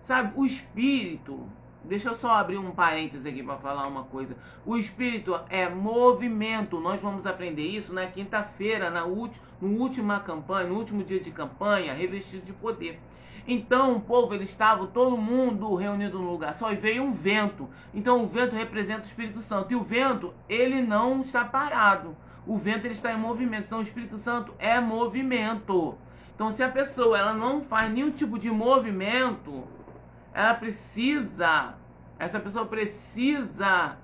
Sabe, o espírito... Deixa eu só abrir um parênteses aqui para falar uma coisa. O espírito é movimento. Nós vamos aprender isso na quinta-feira, no último dia de campanha, revestido de poder. Então o povo, ele estava todo mundo reunido no lugar só e veio um vento. Então o vento representa o Espírito Santo. E o vento, ele não está parado. O vento, ele está em movimento. Então o Espírito Santo é movimento. Então se a pessoa ela não faz nenhum tipo de movimento, essa pessoa precisa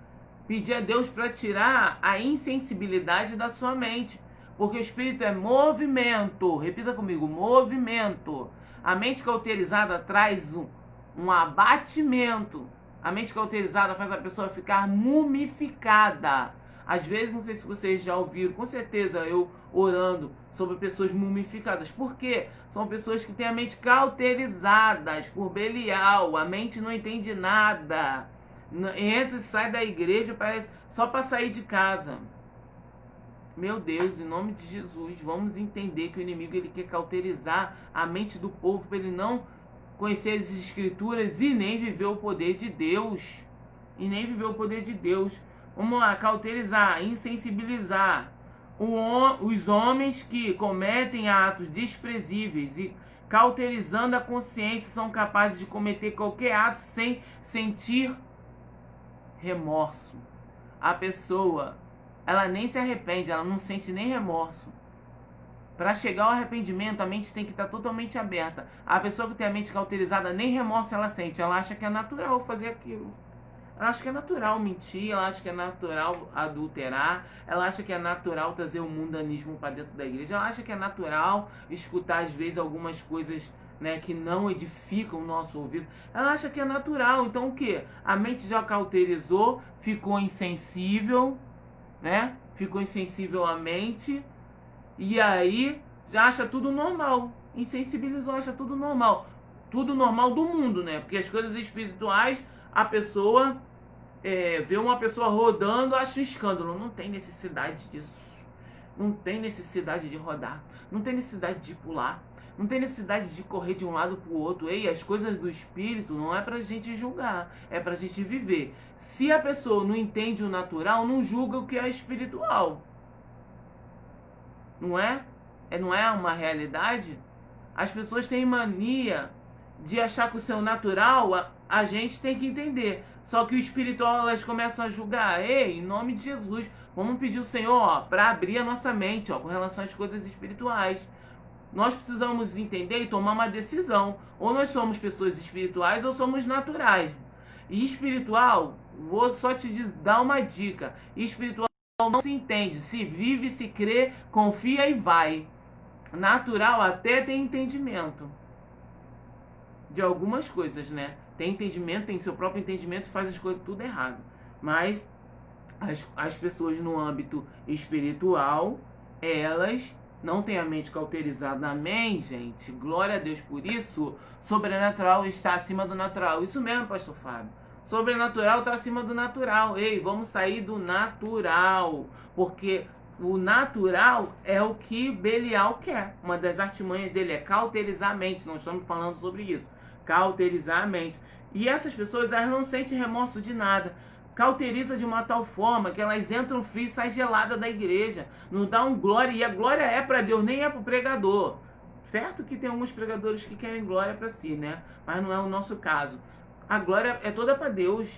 pedir a Deus para tirar a insensibilidade da sua mente. Porque o Espírito é movimento. Repita comigo, movimento. A mente cauterizada traz um abatimento. A mente cauterizada faz a pessoa ficar mumificada. Às vezes, não sei se vocês já ouviram, com certeza eu orando sobre pessoas mumificadas. Por quê? São pessoas que têm a mente cauterizadas por Belial. A mente não entende nada. Entra e sai da igreja, parece só para sair de casa. Meu Deus, em nome de Jesus, vamos entender que o inimigo ele quer cauterizar a mente do povo para ele não conhecer as escrituras e nem viver o poder de Deus. E nem viver o poder de Deus. Vamos lá, cauterizar, insensibilizar. Os homens que cometem atos desprezíveis e cauterizando a consciência são capazes de cometer qualquer ato sem sentir remorso. A pessoa, ela nem se arrepende, ela não sente nem remorso. Para chegar ao arrependimento, a mente tem que estar totalmente aberta. A pessoa que tem a mente cauterizada, nem remorso ela sente. Ela acha que é natural fazer aquilo. Ela acha que é natural mentir, ela acha que é natural adulterar, ela acha que é natural trazer o mundanismo para dentro da igreja, ela acha que é natural escutar às vezes algumas coisas, né, que não edificam o nosso ouvido. Ela acha que é natural. Então o que? A mente já cauterizou, ficou insensível, né? Ficou insensível à mente e aí já acha tudo normal. Insensibilizou, acha tudo normal. Tudo normal do mundo, né? Porque as coisas espirituais, a pessoa vê uma pessoa rodando, acha um escândalo. Não tem necessidade disso. Não tem necessidade de rodar. Não tem necessidade de pular. Não tem necessidade de correr de um lado para o outro. Ei, as coisas do espírito não é pra gente julgar, é pra gente viver. Se a pessoa não entende o natural, não julga o que é espiritual. Não é? Não é uma realidade? As pessoas têm mania de achar que o seu natural a gente tem que entender. Só que o espiritual elas começam a julgar. Ei, em nome de Jesus, vamos pedir ao Senhor para abrir a nossa mente com relação às coisas espirituais. Nós precisamos entender e tomar uma decisão. Ou nós somos pessoas espirituais ou somos naturais. E espiritual, vou só te dar uma dica. Espiritual não se entende. Se vive, se crê, confia e vai. Natural até tem entendimento. de algumas coisas, né? Tem entendimento, tem seu próprio entendimento e faz as coisas tudo errado. Mas as pessoas no âmbito espiritual, elas não têm a mente cauterizada. Amém, gente? Glória a Deus por isso. Sobrenatural está acima do natural. Isso mesmo, pastor Fábio. Sobrenatural está acima do natural. Ei, vamos sair do natural. Porque o natural é o que Belial quer. Uma das artimanhas dele é cauterizar a mente. Nós estamos falando sobre isso. Cauterizar a mente. E essas pessoas, elas não sentem remorso de nada. Cauteriza de uma tal forma que elas entram frias e saem geladas da igreja. Não dá um glória. E a glória é para Deus, nem é para o pregador. Certo que tem alguns pregadores que querem glória para si, né? Mas não é o nosso caso. A glória é toda para Deus.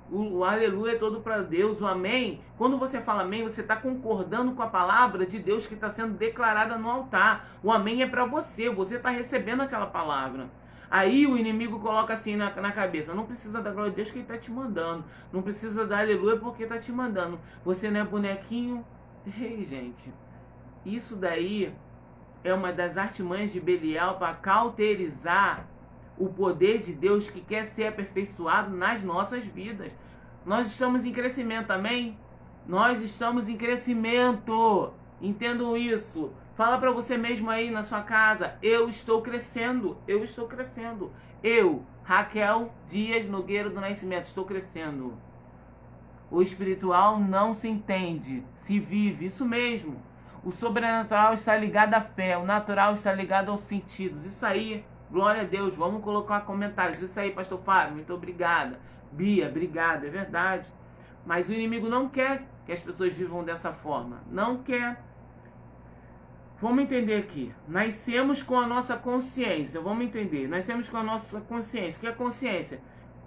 O aleluia é todo para Deus. O amém. Quando você fala amém, você está concordando com a palavra de Deus que está sendo declarada no altar. O amém é para você. Você está recebendo aquela palavra. Aí o inimigo coloca assim na cabeça: não precisa da glória de Deus que ele está te mandando. Não precisa da aleluia porque está te mandando. Você não é bonequinho? Ei, gente. Isso daí é uma das artimanhas de Belial para cauterizar o poder de Deus que quer ser aperfeiçoado nas nossas vidas. Nós estamos em crescimento, amém? Nós estamos em crescimento. Entendam isso. Fala para você mesmo aí na sua casa: eu estou crescendo, eu estou crescendo. Eu, Raquel Dias Nogueira do Nascimento, estou crescendo. O espiritual não se entende, se vive, isso mesmo. O sobrenatural está ligado à fé, o natural está ligado aos sentidos. Isso aí, glória a Deus. Vamos colocar comentários. Isso aí, pastor Fábio, muito obrigada. Bia, obrigada, é verdade. Mas o inimigo não quer que as pessoas vivam dessa forma. Não quer. Vamos entender aqui. Nascemos com a nossa consciência. Vamos entender. Nascemos com a nossa consciência. O que é consciência?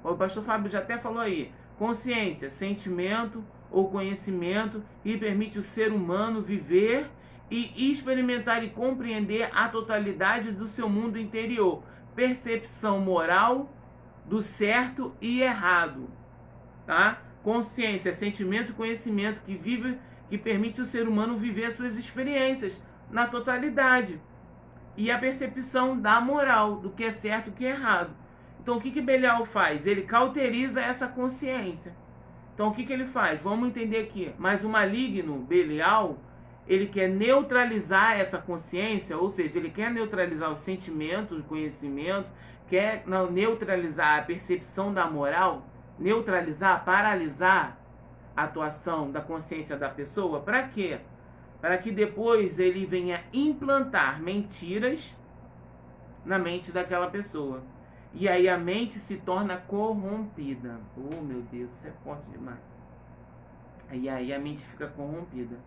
O pastor Fábio já até falou aí. Consciência, sentimento ou conhecimento que permite o ser humano viver e experimentar e compreender a totalidade do seu mundo interior. Percepção moral do certo e errado. Tá? Consciência, sentimento e conhecimento que permite o ser humano viver as suas experiências na totalidade. E a percepção da moral, do que é certo e o que é errado. Então o que Belial faz? Ele cauteriza essa consciência. Então o que ele faz? Vamos entender aqui. Mas o maligno, Belial, ele quer neutralizar essa consciência, ou seja, ele quer neutralizar os sentimentos, o conhecimento, quer neutralizar a percepção da moral, neutralizar, paralisar a atuação da consciência da pessoa. Para quê? Para que depois ele venha implantar mentiras na mente daquela pessoa. E aí a mente se torna corrompida. Oh, meu Deus, isso é forte demais. E aí a mente fica corrompida.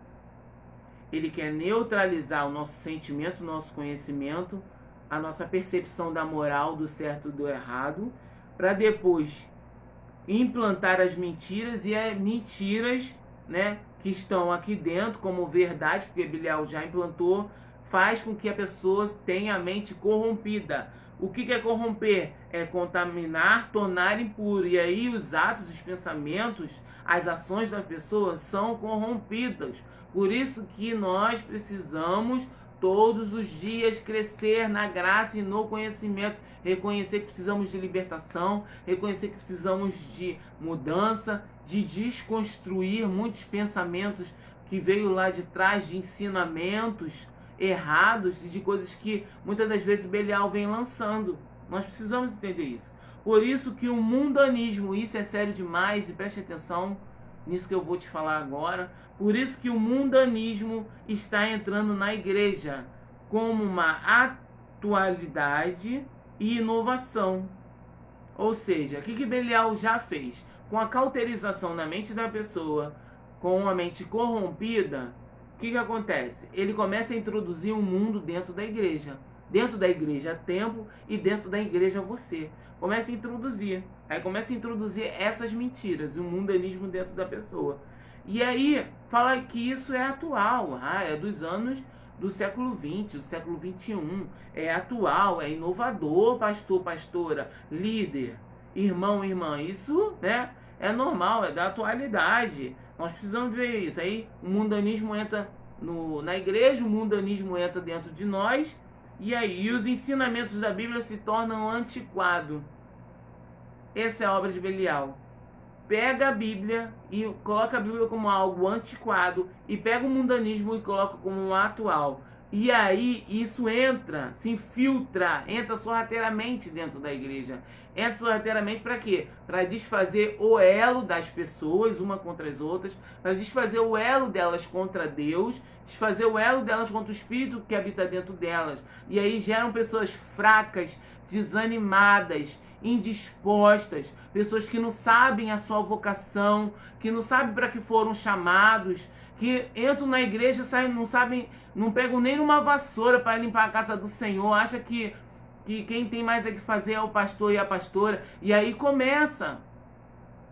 Ele quer neutralizar o nosso sentimento, o nosso conhecimento, a nossa percepção da moral, do certo e do errado, para depois implantar as mentiras, e as mentiras, né, que estão aqui dentro como verdade, porque Belial já implantou, faz com que a pessoa tenha a mente corrompida. O que é corromper? É contaminar, tornar impuro. E aí os atos, os pensamentos, as ações da pessoa são corrompidas. Por isso que nós precisamos todos os dias crescer na graça e no conhecimento. Reconhecer que precisamos de libertação, reconhecer que precisamos de mudança, de desconstruir muitos pensamentos que veio lá de trás, de ensinamentos errados e de coisas que muitas das vezes Belial vem lançando. Nós precisamos entender isso. Por isso que o mundanismo, isso é sério demais, e preste atenção nisso que eu vou te falar agora. Por isso que o mundanismo está entrando na igreja como uma atualidade e inovação. Ou seja, o que Belial já fez? Com a cauterização na mente da pessoa, com a mente corrompida, o que acontece? Ele começa a introduzir um mundo dentro da igreja. Dentro da igreja templo e dentro da igreja você. Começa a introduzir. Aí começa a introduzir essas mentiras, o mundanismo dentro da pessoa. E aí fala que isso é atual. É dos anos do século XX, do século XXI. É atual, é inovador, pastor, pastora, líder, irmão, irmã. Isso, né, é normal, é da atualidade. Nós precisamos ver isso. Aí o mundanismo entra na igreja, o mundanismo entra dentro de nós, E aí, os ensinamentos da Bíblia se tornam antiquados. Essa é a obra de Belial. Pega a Bíblia e coloca a Bíblia como algo antiquado e pega o mundanismo e coloca como um atual. E aí isso entra, se infiltra, entra sorrateiramente dentro da igreja. Entra sorrateiramente para quê? Para desfazer o elo das pessoas, uma contra as outras, para desfazer o elo delas contra Deus, desfazer o elo delas contra o Espírito que habita dentro delas. E aí geram pessoas fracas, desanimadas, indispostas, pessoas que não sabem a sua vocação, que não sabem para que foram chamados, que entram na igreja, saem, não sabem, não pegam nem numa vassoura para limpar a casa do Senhor, acha que quem tem mais a que fazer é o pastor e a pastora, e aí começa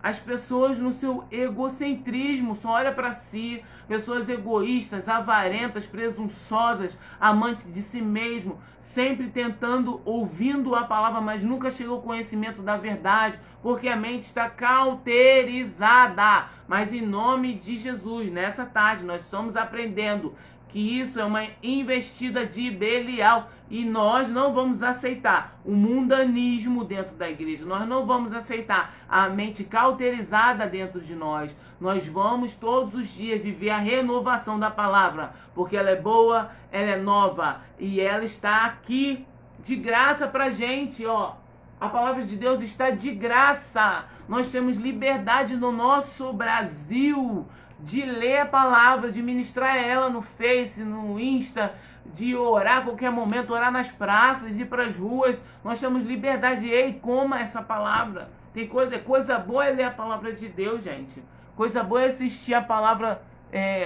as pessoas no seu egocentrismo, só olha para si, pessoas egoístas, avarentas, presunçosas, amantes de si mesmo, sempre tentando, ouvindo a palavra, mas nunca chegou ao conhecimento da verdade, porque a mente está cauterizada. Mas em nome de Jesus, nessa tarde, nós estamos aprendendo que isso é uma investida de Belial e nós não vamos aceitar o mundanismo dentro da igreja, nós não vamos aceitar a mente cauterizada dentro de nós. Nós vamos todos os dias viver a renovação da palavra, porque ela é boa, ela é nova e ela está aqui de graça pra gente, ó. A palavra de Deus está de graça. Nós temos liberdade no nosso Brasil de ler a palavra, de ministrar ela no Face, no Insta, de orar a qualquer momento, orar nas praças, ir para as ruas. Nós temos liberdade. Ei, coma essa palavra. Tem coisa boa é ler a palavra de Deus, gente. Coisa boa é assistir a palavra,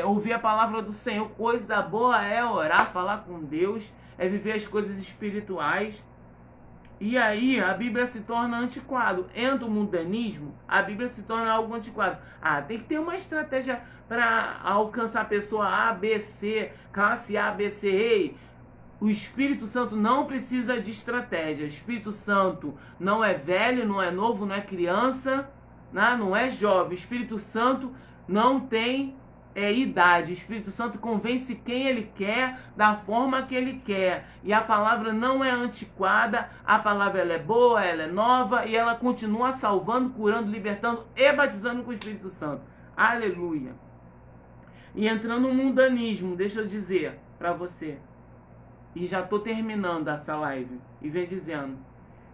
ouvir a palavra do Senhor. Coisa boa é orar, falar com Deus, é viver as coisas espirituais. E aí a Bíblia se torna antiquado. Entra o mundanismo, a Bíblia se torna algo antiquado. Tem que ter uma estratégia para alcançar a pessoa A, B, C, classe A, B, C. Ei, o Espírito Santo não precisa de estratégia. O Espírito Santo não é velho, não é novo, não é criança, né? Não é jovem. O Espírito Santo não tem idade. O Espírito Santo convence quem ele quer, da forma que ele quer. E a palavra não é antiquada, a palavra ela é boa, ela é nova e ela continua salvando, curando, libertando e batizando com o Espírito Santo. Aleluia. E entrando no mundanismo, deixa eu dizer para você, e já estou terminando essa live, e vem dizendo,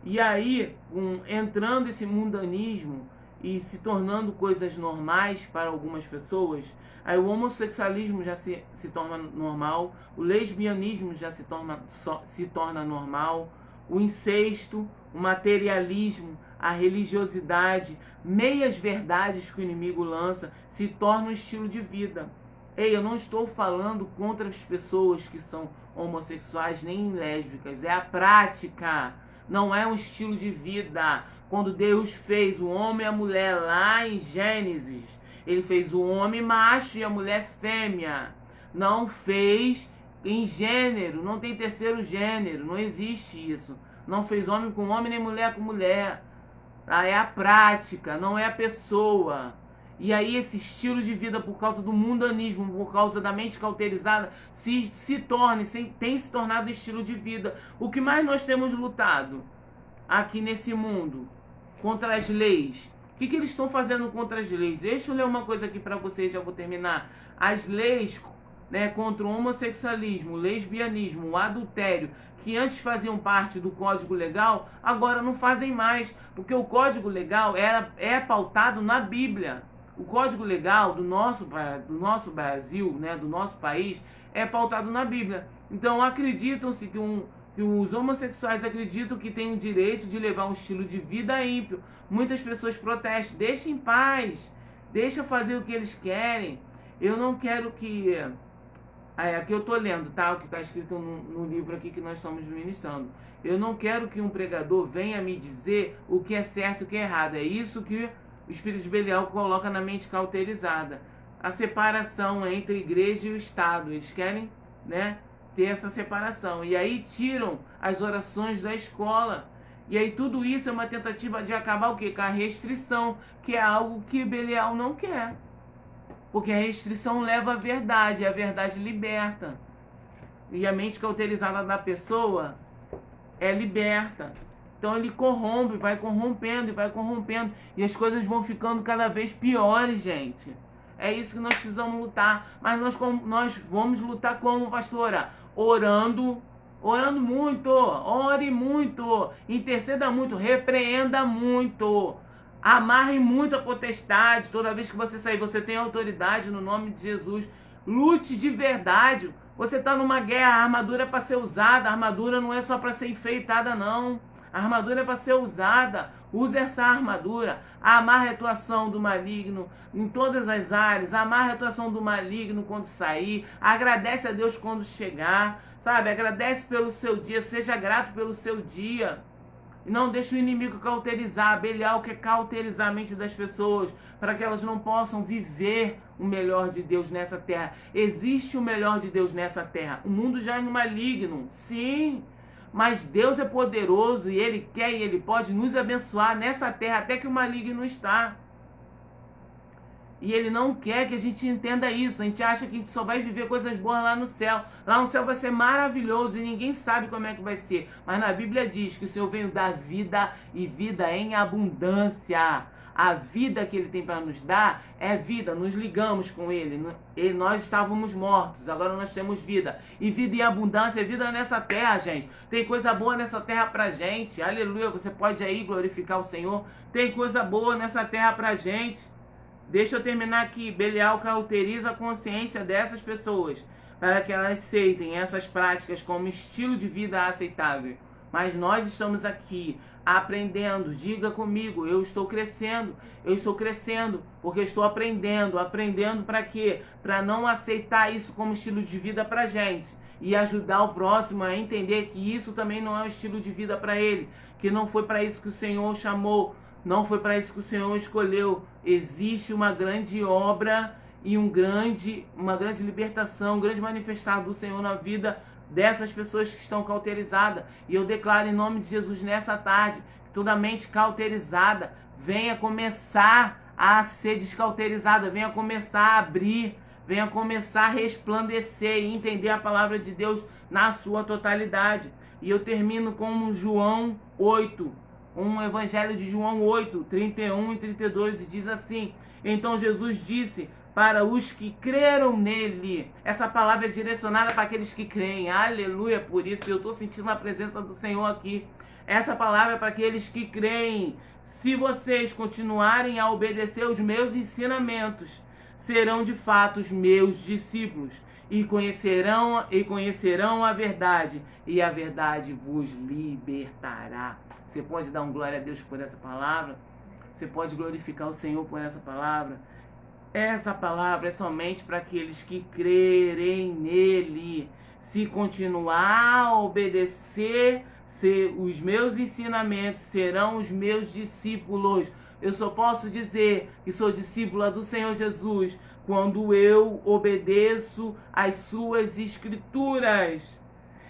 e aí, entrando esse mundanismo e se tornando coisas normais para algumas pessoas, aí o homossexualismo já se torna normal, o lesbianismo já se torna normal, o incesto, o materialismo, a religiosidade, meias verdades que o inimigo lança, se torna um estilo de vida. Ei, eu não estou falando contra as pessoas que são homossexuais nem lésbicas, é a prática, não é um estilo de vida. Quando Deus fez o homem e a mulher lá em Gênesis, ele fez o homem macho e a mulher fêmea. Não fez em gênero, não tem terceiro gênero, não existe isso. Não fez homem com homem nem mulher com mulher. É a prática, não é a pessoa. E aí esse estilo de vida, por causa do mundanismo, por causa da mente cauterizada, tem se tornado estilo de vida. O que mais nós temos lutado aqui nesse mundo? Contra as leis. O que eles estão fazendo contra as leis? Deixa eu ler uma coisa aqui para vocês, já vou terminar. As leis, né, contra o homossexualismo, o lesbianismo, o adultério, que antes faziam parte do Código Legal, agora não fazem mais, porque o Código Legal é pautado na Bíblia. O Código Legal do nosso Brasil, né, do nosso país, é pautado na Bíblia. Então acreditam-se que os homossexuais acreditam que têm o direito de levar um estilo de vida ímpio. Muitas pessoas protestam, deixa em paz, deixa fazer o que eles querem. Eu não quero que... aqui eu estou lendo, tá? O que está escrito no livro aqui que nós estamos ministrando. Eu não quero que um pregador venha me dizer o que é certo e o que é errado. É isso que o espírito de Belial coloca na mente cauterizada. A separação entre a igreja e o Estado. Eles querem, né, ter essa separação. E aí tiram as orações da escola. E aí tudo isso é uma tentativa de acabar o quê? Com a restrição, que é algo que Belial não quer. Porque a restrição leva à verdade, e a verdade liberta. E a mente cauterizada da pessoa é liberta. Então ele corrompe, vai corrompendo e vai corrompendo. E as coisas vão ficando cada vez piores, gente. É isso que nós precisamos lutar. Mas nós vamos lutar como, pastora? Orando. Orando muito. Ore muito. Interceda muito. Repreenda muito. Amarre muito a potestade. Toda vez que você sair, você tem autoridade no nome de Jesus. Lute de verdade. Você está numa guerra, a armadura é para ser usada. A armadura não é só para ser enfeitada, não. A armadura é para ser usada. Use essa armadura. Amarre a atuação do maligno em todas as áreas. Amarre a atuação do maligno quando sair. Agradece a Deus quando chegar. Sabe? Agradece pelo seu dia. Seja grato pelo seu dia. E não deixe o inimigo cauterizar. Belial quer cauterizar a mente das pessoas para que elas não possam viver o melhor de Deus nessa terra. Existe o melhor de Deus nessa terra. O mundo já é maligno. Sim. Mas Deus é poderoso e Ele quer e Ele pode nos abençoar nessa terra até que o maligno está. E Ele não quer que a gente entenda isso. A gente acha que a gente só vai viver coisas boas lá no céu. Lá no céu vai ser maravilhoso e ninguém sabe como é que vai ser. Mas na Bíblia diz que o Senhor veio dar vida e vida em abundância. A vida que Ele tem para nos dar é vida. Nos ligamos com Ele. Nós estávamos mortos, agora nós temos vida. E vida em abundância é vida nessa terra, gente. Tem coisa boa nessa terra pra gente. Aleluia, você pode aí glorificar o Senhor. Tem coisa boa nessa terra pra gente. Deixa eu terminar aqui. Belial cauteriza a consciência dessas pessoas para que elas aceitem essas práticas como estilo de vida aceitável. Mas nós estamos aqui aprendendo. Diga comigo, eu estou crescendo, porque estou aprendendo. Aprendendo para quê? Para não aceitar isso como estilo de vida para gente e ajudar o próximo a entender que isso também não é um estilo de vida para ele, que não foi para isso que o Senhor chamou, não foi para isso que o Senhor escolheu. Existe uma grande obra e uma grande libertação, um grande manifestar do Senhor na vida dessas pessoas que estão cauterizadas. E eu declaro em nome de Jesus nessa tarde, que toda mente cauterizada venha começar a ser descauterizada, venha começar a abrir, venha começar a resplandecer e entender a palavra de Deus na sua totalidade. E eu termino com João 8, um evangelho de João 8, 31 e 32, e diz assim: então Jesus disse para os que creram nele. Essa palavra é direcionada para aqueles que creem. Aleluia, por isso eu estou sentindo a presença do Senhor aqui. Essa palavra é para aqueles que creem. Se vocês continuarem a obedecer os meus ensinamentos, serão de fato os meus discípulos e conhecerão a verdade, e a verdade vos libertará. Você pode dar um glória a Deus por essa palavra? Você pode glorificar o Senhor por essa palavra? Essa palavra é somente para aqueles que crerem nele. Se continuar a obedecer os meus ensinamentos, serão os meus discípulos. Eu só posso dizer que sou discípula do Senhor Jesus quando eu obedeço às suas escrituras.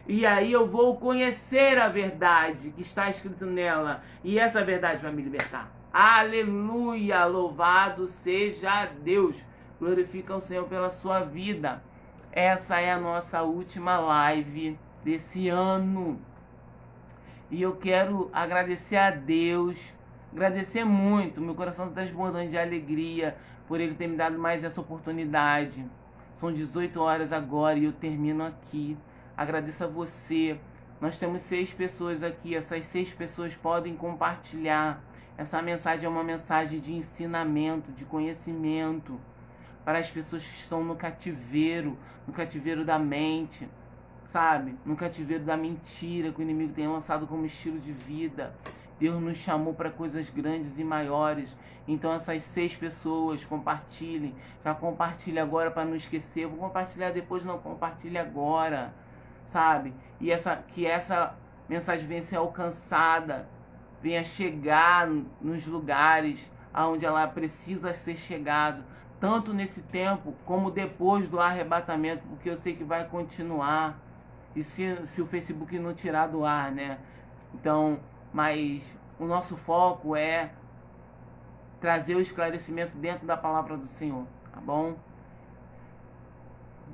E aí eu vou conhecer a verdade que está escrito nela. E essa verdade vai me libertar. Aleluia, louvado seja Deus. Glorifica o Senhor pela sua vida. Essa é a nossa última live desse ano. E eu quero agradecer a Deus, agradecer muito. Meu coração está transbordando de alegria por Ele ter me dado mais essa oportunidade. São 18 horas agora e eu termino aqui. Agradeço a você. Nós temos 6 pessoas aqui. Essas 6 pessoas podem compartilhar. Essa mensagem é uma mensagem de ensinamento, de conhecimento para as pessoas que estão no cativeiro da mente, sabe? No cativeiro da mentira que o inimigo tem lançado como estilo de vida. Deus nos chamou para coisas grandes e maiores. Então essas 6 pessoas compartilhem. Já compartilhe agora para não esquecer. Eu vou compartilhar depois, não, compartilhe agora, sabe? E que essa mensagem venha ser alcançada, venha chegar nos lugares onde ela precisa ser chegado, tanto nesse tempo como depois do arrebatamento, porque eu sei que vai continuar, e se o Facebook não tirar do ar, né? Então, mas o nosso foco é trazer o esclarecimento dentro da palavra do Senhor, tá bom?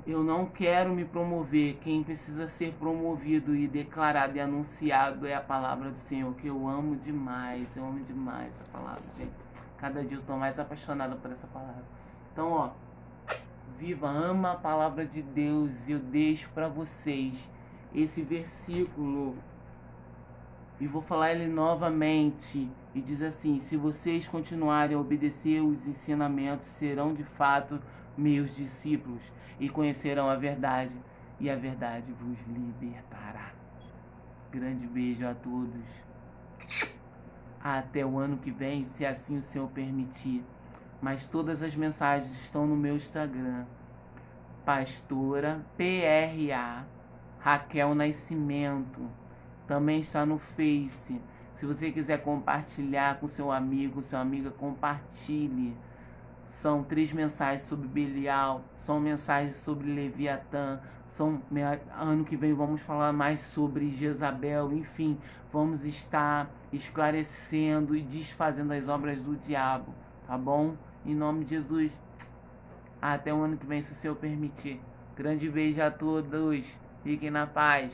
Eu não quero me promover. Quem precisa ser promovido e declarado e anunciado é a palavra do Senhor, que eu amo demais. Eu amo demais essa palavra, gente. Cada dia eu estou mais apaixonada por essa palavra. Então, ó, viva, ama a palavra de Deus. Eu deixo para vocês esse versículo e vou falar ele novamente. E diz assim: se vocês continuarem a obedecer os ensinamentos, serão de fato meus discípulos e conhecerão a verdade, e a verdade vos libertará. Grande beijo a todos. Até o ano que vem, se assim o Senhor permitir. Mas todas as mensagens estão no meu Instagram. Pastora PRA Raquel Nascimento. Também está no Face. Se você quiser compartilhar com seu amigo, sua amiga, compartilhe. São 3 mensagens sobre Belial, são mensagens sobre Leviatã, ano que vem vamos falar mais sobre Jezabel, enfim, vamos estar esclarecendo e desfazendo as obras do diabo, tá bom? Em nome de Jesus, até o ano que vem, se o Senhor permitir. Grande beijo a todos, fiquem na paz.